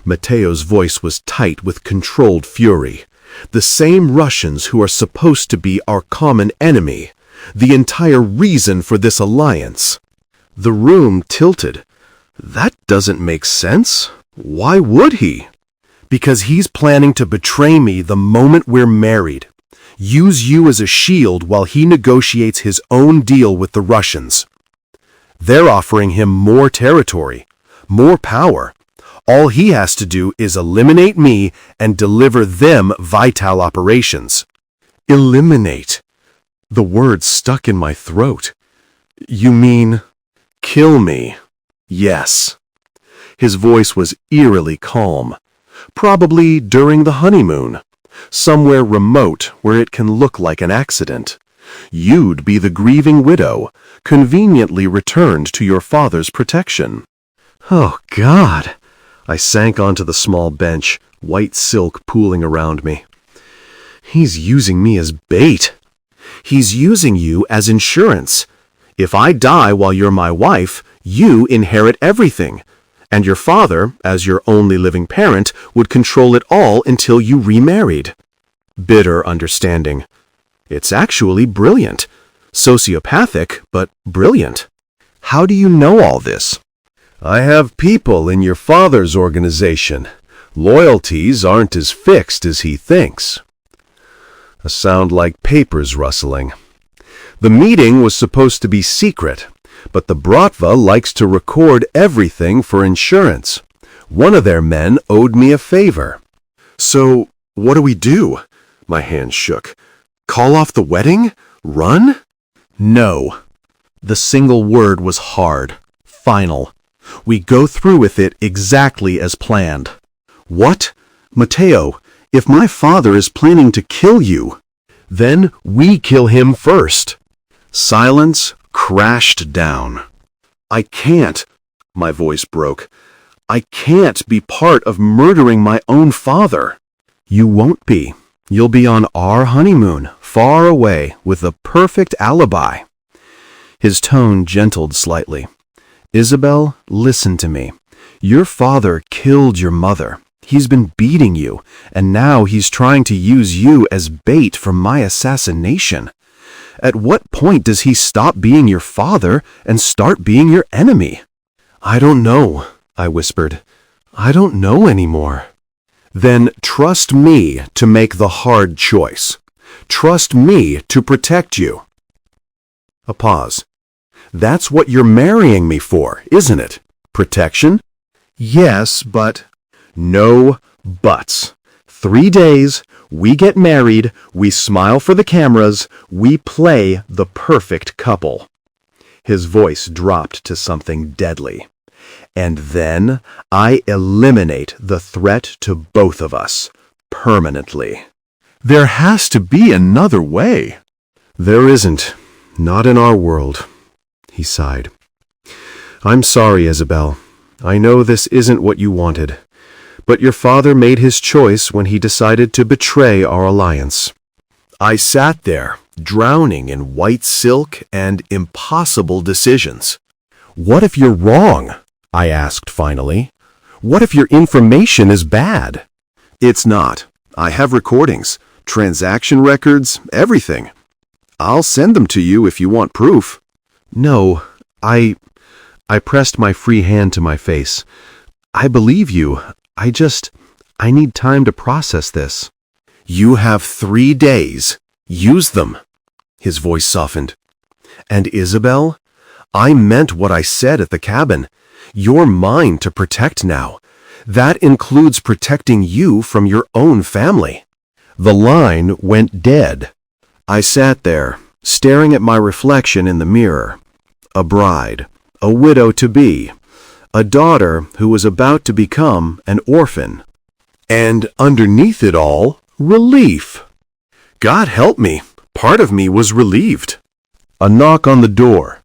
[SPEAKER 2] Matteo's voice was tight with controlled fury. The same Russians who are supposed to be our common enemy. The entire reason for this alliance. The room tilted. That doesn't make sense. Why would he? Because he's planning to betray me the moment we're married. Use you as a shield while he negotiates his own deal with the Russians. They're offering him more territory, more power. All he has to do is eliminate me and deliver them Vitale operations. Eliminate. The word stuck in my throat. You mean, kill me? Yes. His voice was eerily calm. Probably during the honeymoon. Somewhere remote where it can look like an accident. You'd be the grieving widow, conveniently returned to your father's protection. Oh, God! I sank onto the small bench, white silk pooling around me. He's using me as bait. He's using you as insurance. If I die while you're my wife, you inherit everything. And your father, as your only living parent, would control it all until you remarried. Bitter understanding. It's actually brilliant. Sociopathic, but brilliant. How do you know all this? I have people in your father's organization. Loyalties aren't as fixed as he thinks. A sound like papers rustling. The meeting was supposed to be secret, but the Bratva likes to record everything for insurance. One of their men owed me a favor. So, what do we do? My hand shook. Call off the wedding? Run? No. The single word was hard. Final. We go through with it exactly as planned. What? Matteo, if my father is planning to kill you, then we kill him first. Silence crashed down. I can't. My voice broke. I can't be part of murdering my own father. You won't be. You'll be on our honeymoon, far away, with a perfect alibi. His tone gentled slightly. Isabelle, listen to me. Your father killed your mother. He's been beating you, and now he's trying to use you as bait for my assassination. At what point does he stop being your father and start being your enemy?" "I don't know," I whispered. "I don't know anymore." "Then trust me to make the hard choice. Trust me to protect you." A pause. "That's what you're marrying me for, isn't it? Protection?" "Yes, but—" "No buts. 3 days, we get married, we smile for the cameras, we play the perfect couple." His voice dropped to something deadly. "And then I eliminate the threat to both of us, permanently." "There has to be another way." "There isn't. Not in our world." He sighed. "I'm sorry, Isabelle. I know this isn't what you wanted. But your father made his choice when he decided to betray our alliance." I sat there, drowning in white silk and impossible decisions. "What if you're wrong?" I asked finally. "What if your information is bad?" "It's not. I have recordings, transaction records, everything. I'll send them to you if you want proof." "No, I pressed my free hand to my face. "I believe you. I need time to process this." "You have 3 days. Use them." His voice softened. "And Isabelle, I meant what I said at the cabin. You're mine to protect now. That includes protecting you from your own family." The line went dead. I sat there, staring at my reflection in the mirror. A bride, a widow-to-be, a daughter who was about to become an orphan. And underneath it all, relief. God help me, part of me was relieved. A knock on the door.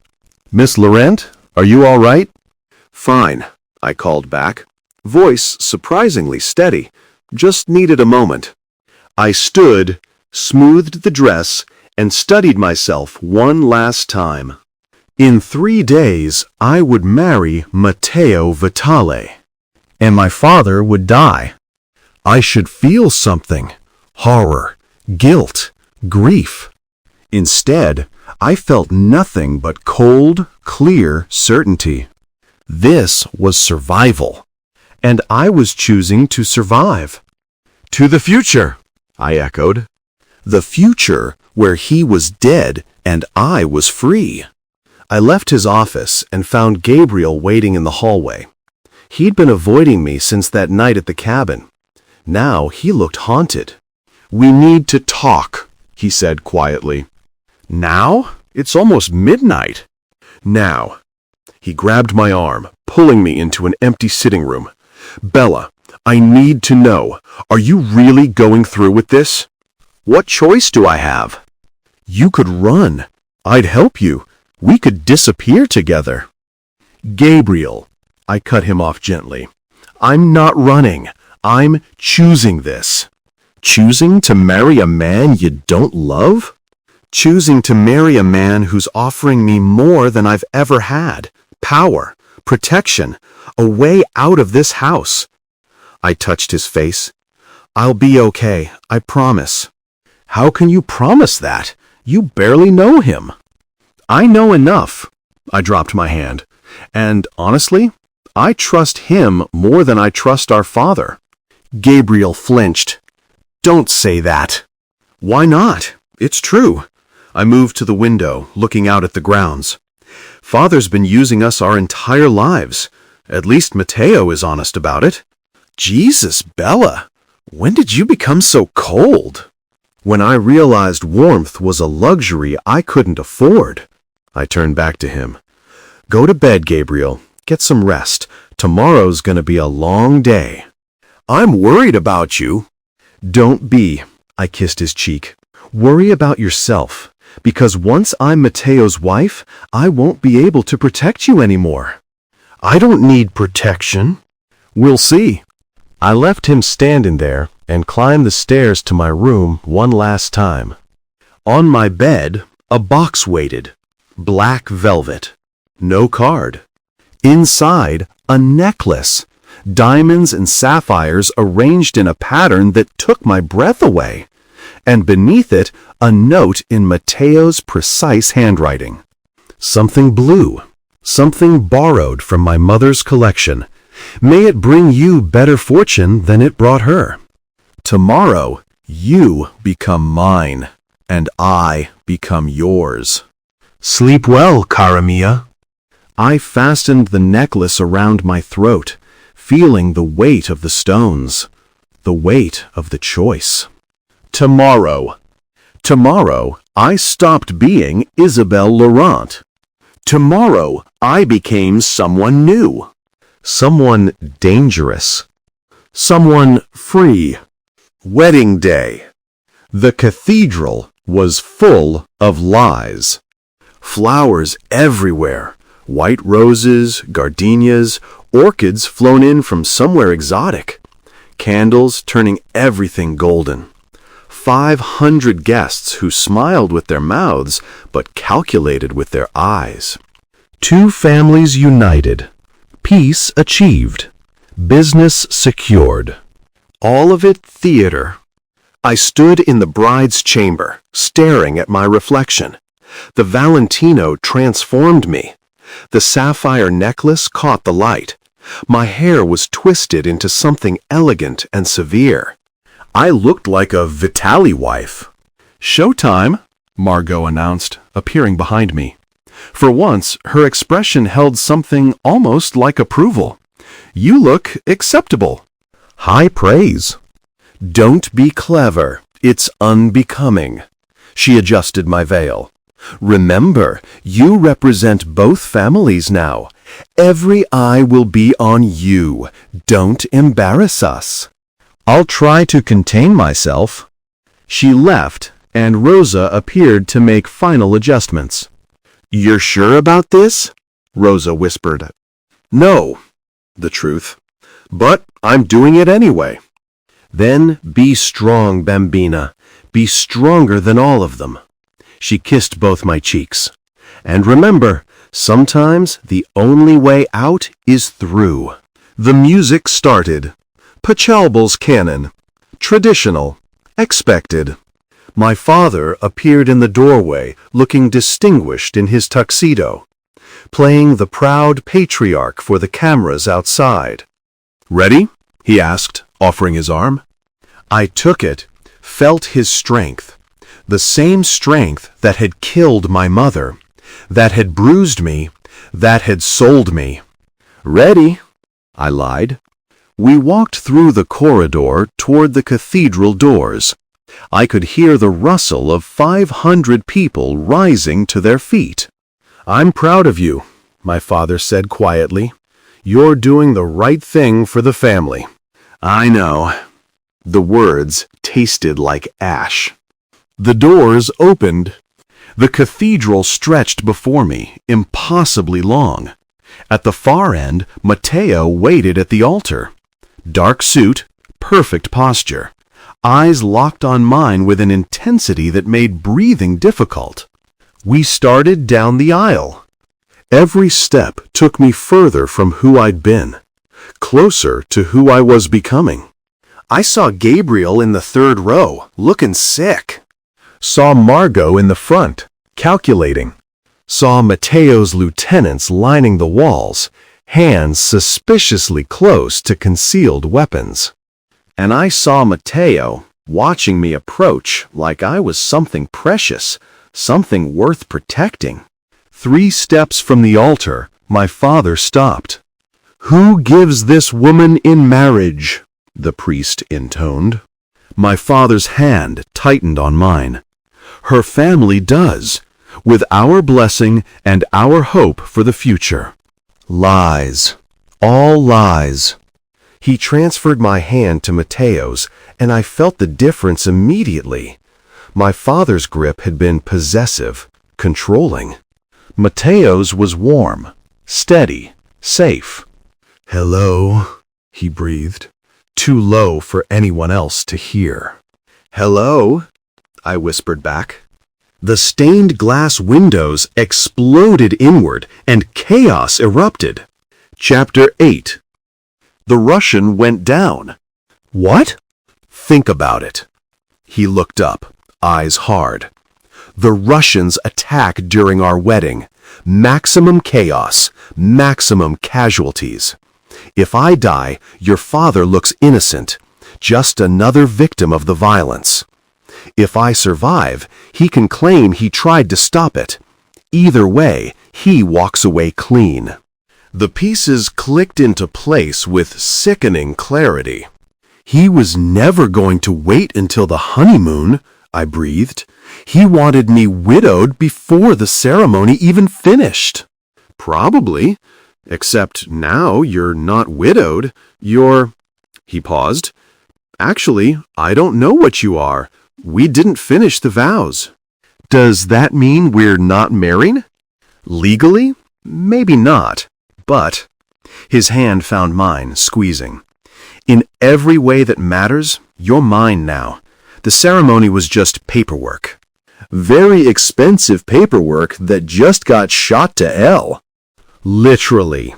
[SPEAKER 2] "Miss Laurent, are you all right?" "Fine," I called back. Voice surprisingly steady. Just needed a moment. I stood, smoothed the dress, and studied myself one last time. In 3 days, I would marry Matteo Vitale, and my father would die. I should feel something: horror, guilt, grief. Instead, I felt nothing but cold, clear certainty. This was survival, and I was choosing to survive. "To the future," I echoed. The future where he was dead and I was free. I left his office and found Gabriel waiting in the hallway. He'd been avoiding me since that night at the cabin. Now he looked haunted. "We need to talk," he said quietly. "Now? It's almost midnight." "Now." He grabbed my arm, pulling me into an empty sitting room. "Bella, I need to know, are you really going through with this?" "What choice do I have?" "You could run. I'd help you. We could disappear together." "Gabriel," I cut him off gently. "I'm not running. I'm choosing this." "Choosing to marry a man you don't love?" "Choosing to marry a man who's offering me more than I've ever had. Power, protection, a way out of this house." I touched his face. "I'll be okay, I promise." "How can you promise that? You barely know him." "I know enough." I dropped my hand. "And honestly, I trust him more than I trust our father." Gabriel flinched. "Don't say that." "Why not? It's true." I moved to the window, looking out at the grounds. "Father's been using us our entire lives. At least Matteo is honest about it." "Jesus, Bella, when did you become so cold?" "When I realized warmth was a luxury I couldn't afford." I turned back to him. "Go to bed, Gabriel. Get some rest. Tomorrow's gonna be a long day." "I'm worried about you." "Don't be." I kissed his cheek. "Worry about yourself, because once I'm Matteo's wife, I won't be able to protect you anymore." "I don't need protection." "We'll see." I left him standing there and climbed the stairs to my room one last time. On my bed, a box waited. Black velvet. No card. Inside,
[SPEAKER 3] A necklace. Diamonds and sapphires arranged in a pattern that took my breath away. And beneath it, a note in Matteo's precise handwriting.
[SPEAKER 2] Something blue. Something borrowed from my mother's collection. May it bring you better fortune than it brought her.
[SPEAKER 3] Tomorrow, you become mine, and I become yours.
[SPEAKER 2] Sleep well, cara mia.
[SPEAKER 3] I fastened the necklace around my throat, feeling the weight of the stones, the weight of the choice. Tomorrow. Tomorrow, I stopped being Isabelle Laurent. Tomorrow, I became someone new.
[SPEAKER 2] Someone dangerous.
[SPEAKER 3] Someone free. Wedding day. The cathedral was full of lies. Flowers everywhere. White roses, gardenias, orchids flown in from somewhere exotic. Candles turning everything golden. 500 guests who smiled with their mouths but calculated with their eyes.
[SPEAKER 2] 2 families united. Peace achieved. Business secured.
[SPEAKER 3] All of it theater. I stood in the bride's chamber, staring at my reflection. The Valentino transformed me. The sapphire necklace caught the light. My hair was twisted into something elegant and severe. I looked like a Vitale wife. "Showtime," Margot announced, appearing behind me. For once, her expression held something almost like approval. "You look acceptable."
[SPEAKER 2] High praise.
[SPEAKER 3] "Don't be clever. It's unbecoming." She adjusted my veil. "Remember, you represent both families now. Every eye will be on you. Don't embarrass us."
[SPEAKER 2] I'll try to contain myself.
[SPEAKER 3] She left, and Rosa appeared to make final adjustments. "You're sure about this?" Rosa whispered. "No," the truth. "But I'm doing it anyway."
[SPEAKER 2] Then be strong, Bambina. Be stronger than all of them. She kissed both my cheeks. And remember, sometimes the only way out is through.
[SPEAKER 3] The music started. Pachelbel's canon. Traditional. Expected. My father appeared in the doorway, looking distinguished in his tuxedo, playing the proud patriarch for the cameras outside. "Ready?" he asked, offering his arm. I took it, felt his strength, the same strength that had killed my mother, that had bruised me, that had sold me. "Ready," I lied. We walked through the corridor toward the cathedral doors. I could hear the rustle of 500 people rising to their feet. "I'm proud of you," my father said quietly. "You're doing the right thing for the family." "I know." The words tasted like ash. The doors opened. The cathedral stretched before me, impossibly long. At the far end, Matteo waited at the altar. Dark suit, perfect posture. Eyes locked on mine with an intensity that made breathing difficult. We started down the aisle. Every step took me further from who I'd been, closer to who I was becoming. I saw Gabriel in the 3rd row, looking sick. Saw Margot in the front, calculating. Saw Matteo's lieutenants lining the walls, hands suspiciously close to concealed weapons. And I saw Matteo watching me approach like I was something precious, something worth protecting. 3 steps from the altar, my father stopped. "Who gives this woman in marriage?" the priest intoned. My father's hand tightened on mine. "Her family does, with our blessing and our hope for the future." Lies. All lies. He transferred my hand to Matteo's, and I felt the difference immediately. My father's grip had been possessive, controlling. Matteo's was warm, steady, safe. "Hello," he breathed, too low for anyone else to hear. "Hello," I whispered back. The stained glass windows exploded inward, and chaos erupted. Chapter 8. The Russian went down.
[SPEAKER 2] What?
[SPEAKER 3] Think about it. He looked up, eyes hard. The Russians attack during our wedding. Maximum chaos, maximum casualties. If I die, your father looks innocent, just another victim of the violence. If I survive, he can claim he tried to stop it. Either way, he walks away clean. The pieces clicked into place with sickening clarity.
[SPEAKER 2] He was never going to wait until the honeymoon, I breathed. He wanted me widowed before the ceremony even finished.
[SPEAKER 3] Probably, except now you're not widowed, you're... He paused. Actually, I don't know what you are. We didn't finish the vows.
[SPEAKER 2] Does that mean we're not married?
[SPEAKER 3] Legally? Maybe not. But his hand found mine, squeezing. In every way that matters, you're mine now. The ceremony was just paperwork. Very expensive paperwork that just got shot to L.
[SPEAKER 2] Literally.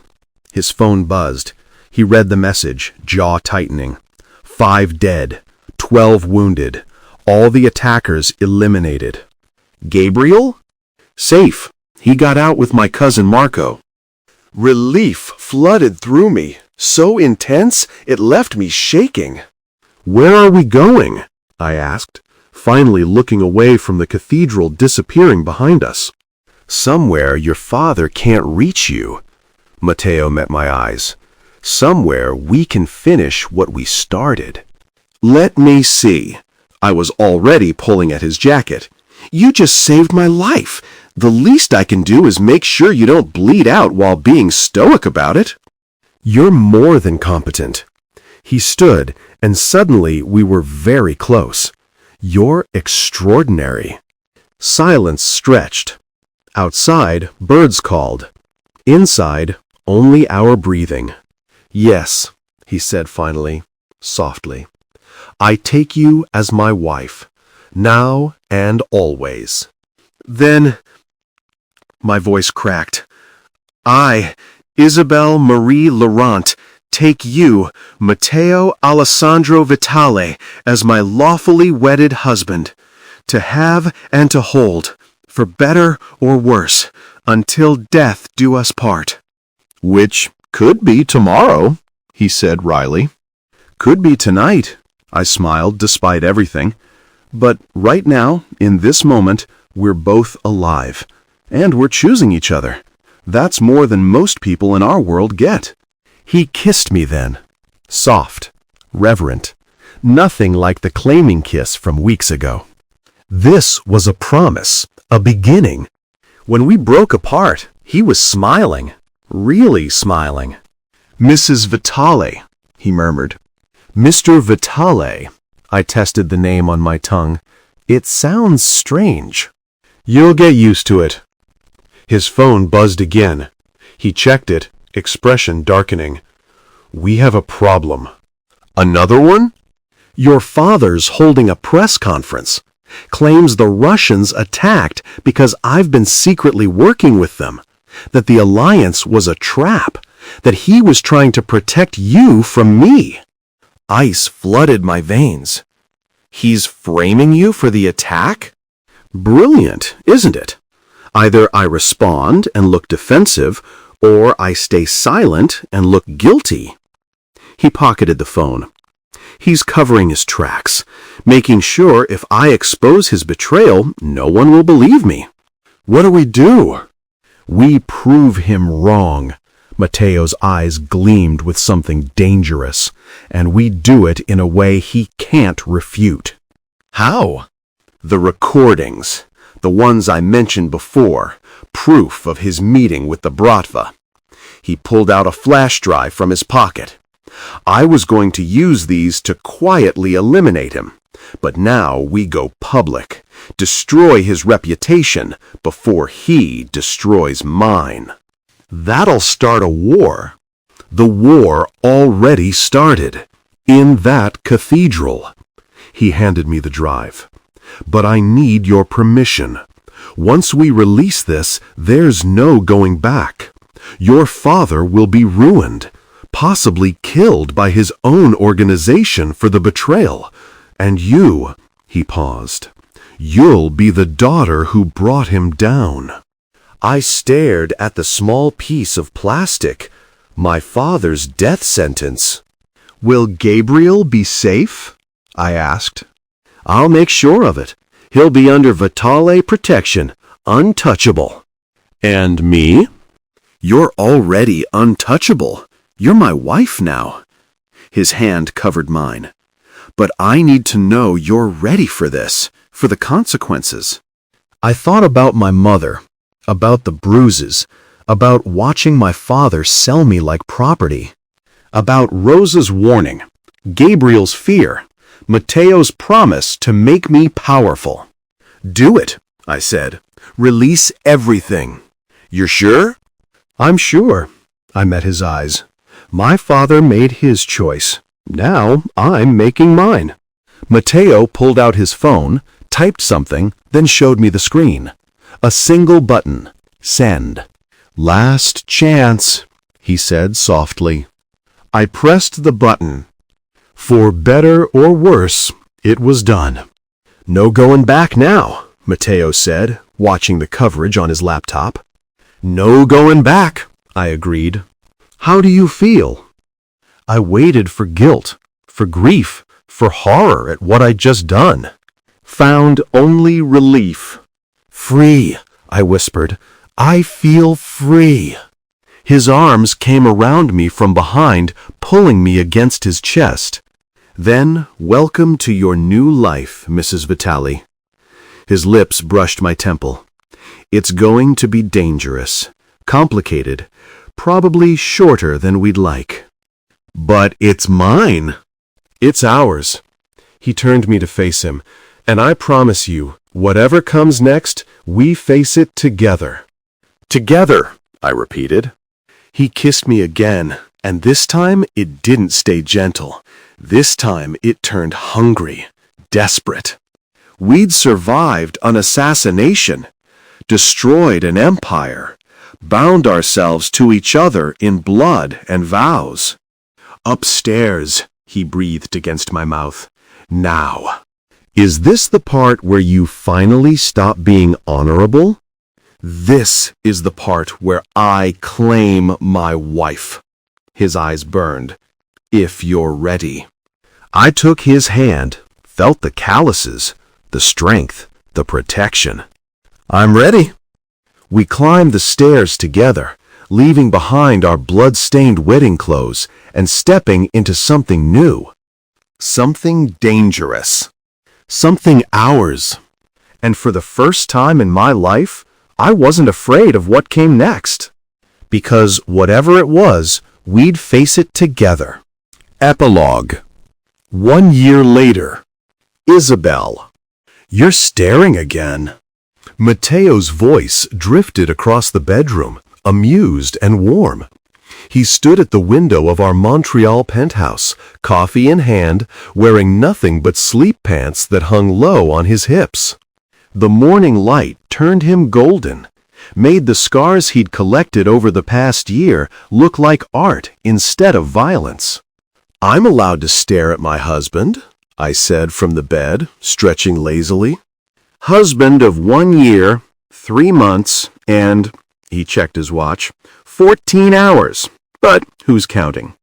[SPEAKER 2] His phone buzzed. He read the message, jaw tightening. 5 dead, 12 wounded, all the attackers eliminated.
[SPEAKER 3] Gabriel? Safe. He got out with my cousin Marco. Relief flooded through me, so intense it left me shaking.
[SPEAKER 2] Where are we going? I asked, finally looking away from the cathedral disappearing behind us.
[SPEAKER 3] Somewhere your father can't reach you. Matteo met my eyes. Somewhere we can finish what we started. Let me see. I was already pulling at his jacket. You just saved my life. The least I can do is make sure you don't bleed out while being stoic about it.
[SPEAKER 2] You're more than competent. He stood, and suddenly we were very close. You're extraordinary. Silence stretched. Outside, birds called. Inside, only our breathing.
[SPEAKER 3] Yes, he said finally, softly.
[SPEAKER 2] I take you as my wife, now and always.
[SPEAKER 3] Then, my voice cracked. I, Isabelle Marie Laurent, take you, Matteo Alessandro Vitale, as my lawfully wedded husband, to have and to hold, for better or worse, until death do us part.
[SPEAKER 2] Which could be tomorrow, he said wryly.
[SPEAKER 3] Could be tonight, I smiled despite everything. But right now, in this moment, we're both alive. And we're choosing each other. That's more than most people in our world get.
[SPEAKER 2] He kissed me then. Soft, reverent. Nothing like the claiming kiss from weeks ago. This was a promise, a beginning. When we broke apart, he was smiling. Really smiling.
[SPEAKER 3] Mrs. Vitale, he murmured.
[SPEAKER 2] Mr. Vitale. I tested the name on my tongue. It sounds strange. You'll get used to it. His phone buzzed again. He checked it, expression darkening. We have a problem.
[SPEAKER 3] Another one?
[SPEAKER 2] Your father's holding a press conference. Claims the Russians attacked because I've been secretly working with them. That the alliance was a trap. That he was trying to protect you from me.
[SPEAKER 3] Ice flooded my veins. He's framing you for the attack?
[SPEAKER 2] Brilliant, isn't it? Either I respond and look defensive, or I stay silent and look guilty. He pocketed the phone. He's covering his tracks, making sure if I expose his betrayal, no one will believe me. What do we do? We prove him wrong. Matteo's eyes gleamed with something dangerous, and we do it in a way he can't refute.
[SPEAKER 3] How? The recordings, the ones I mentioned before, proof of his meeting with the Bratva. He pulled out a flash drive from his pocket. I was going to use these to quietly eliminate him, but now we go public, destroy his reputation before he destroys mine.
[SPEAKER 2] That'll start a war. The war already started. In that cathedral. He handed me the drive. But I need your permission. Once we release this, there's no going back.
[SPEAKER 3] Your father will be ruined, possibly killed by his own organization for the betrayal. And you, he paused, you'll be the daughter who brought him down. I stared at the small piece of plastic, my father's death sentence. Will Gabriel be safe? I asked. I'll make sure of it. He'll be under Vitale protection, untouchable. And me? You're already untouchable. You're my wife now. His hand covered mine. But I need to know you're ready for this, for the consequences. I thought about my mother, about the bruises, about watching my father sell me like property, about Rosa's warning, Gabriel's fear, Matteo's promise to make me powerful. Do it, I said. Release everything. You're sure? I'm sure. I met his eyes. My father made his choice. Now I'm making mine. Matteo pulled out his phone, typed something, then showed me the screen. A single button. Send. Last chance, he said softly. I pressed the button. For better or worse, it was done. No going back now, Matteo said, watching the coverage on his laptop. No going back, I agreed. How do you feel? I waited for guilt, for grief, for horror at what I'd just done. Found only relief. Free, I whispered. I feel free. His arms came around me from behind, pulling me against his chest. Then, welcome to your new life, Mrs. Vitale. His lips brushed my temple. It's going to be dangerous, complicated, probably shorter than we'd like. But it's mine. It's ours. He turned me to face him, and I promise you, whatever comes next, we face it together. Together, I repeated. He kissed me again, and this time it didn't stay gentle. This time it turned hungry, desperate. We'd survived an assassination, destroyed an empire, bound ourselves to each other in blood and vows. Upstairs, he breathed against my mouth. Now. Is this the part where you finally stop being honorable? This is the part where I claim my wife. His eyes burned. If you're ready. I took his hand, felt the calluses, the strength, the protection. I'm ready. We climbed the stairs together, leaving behind our blood-stained wedding clothes and stepping into something new. Something dangerous. Something ours. And for the first time in my life, I wasn't afraid of what came next. Because whatever it was, we'd face it together. Epilogue. 1 year later. Isabelle. You're staring again. Matteo's voice drifted across the bedroom, amused and warm. He stood at the window of our Montreal penthouse, coffee in hand, wearing nothing but sleep pants that hung low on his hips. The morning light turned him golden, made the scars he'd collected over the past year look like art instead of violence. I'm allowed to stare at my husband, I said from the bed, stretching lazily. Husband of 1 year, 3 months, and, he checked his watch, 14 hours. But who's counting?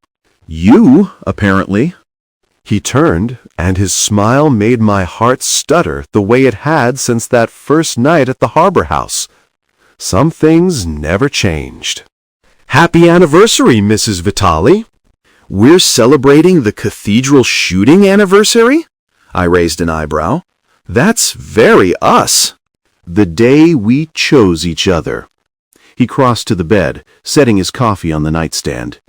[SPEAKER 3] You, apparently. He turned, and his smile made my heart stutter the way it had since that first night at the Harbor House. Some things never changed. Happy anniversary, Mrs. Vitale. We're celebrating the cathedral shooting anniversary? I raised an eyebrow. That's very us. The day we chose each other. He crossed to the bed, setting his coffee on the nightstand.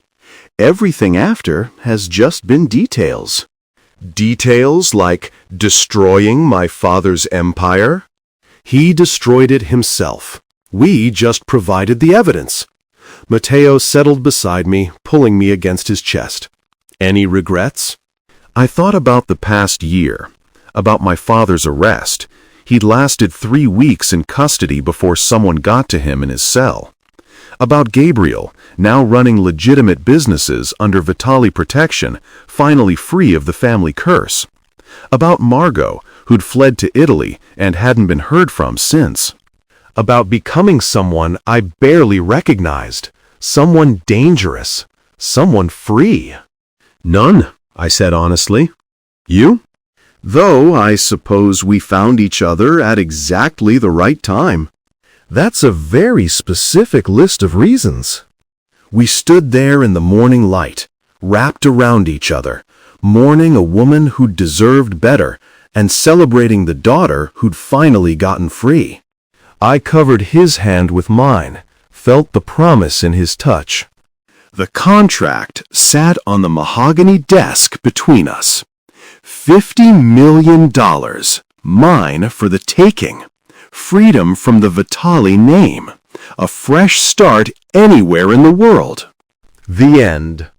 [SPEAKER 3] Everything after has just been details. Details like destroying my father's empire? He destroyed it himself. We just provided the evidence. Matteo settled beside me, pulling me against his chest. Any regrets? I thought about the past year, about my father's arrest. He'd lasted 3 weeks in custody before someone got to him in his cell. About Gabriel, now running legitimate businesses under Vitale protection, finally free of the family curse. About Margot, who'd fled to Italy and hadn't been heard from since.
[SPEAKER 2] About becoming someone I barely recognized, someone dangerous, someone free.
[SPEAKER 3] None, I said honestly. You? Though I suppose we found each other at exactly the right time.
[SPEAKER 2] That's a very specific list of reasons.
[SPEAKER 3] We stood there in the morning light, wrapped around each other, mourning a woman who'd deserved better and celebrating the daughter who'd finally gotten free.
[SPEAKER 2] I covered his hand with mine, felt the promise in his touch.
[SPEAKER 3] The contract sat on the mahogany desk between us. $50 million, mine for the taking. Freedom from the Vitale name. A fresh start anywhere in the world.
[SPEAKER 2] The end.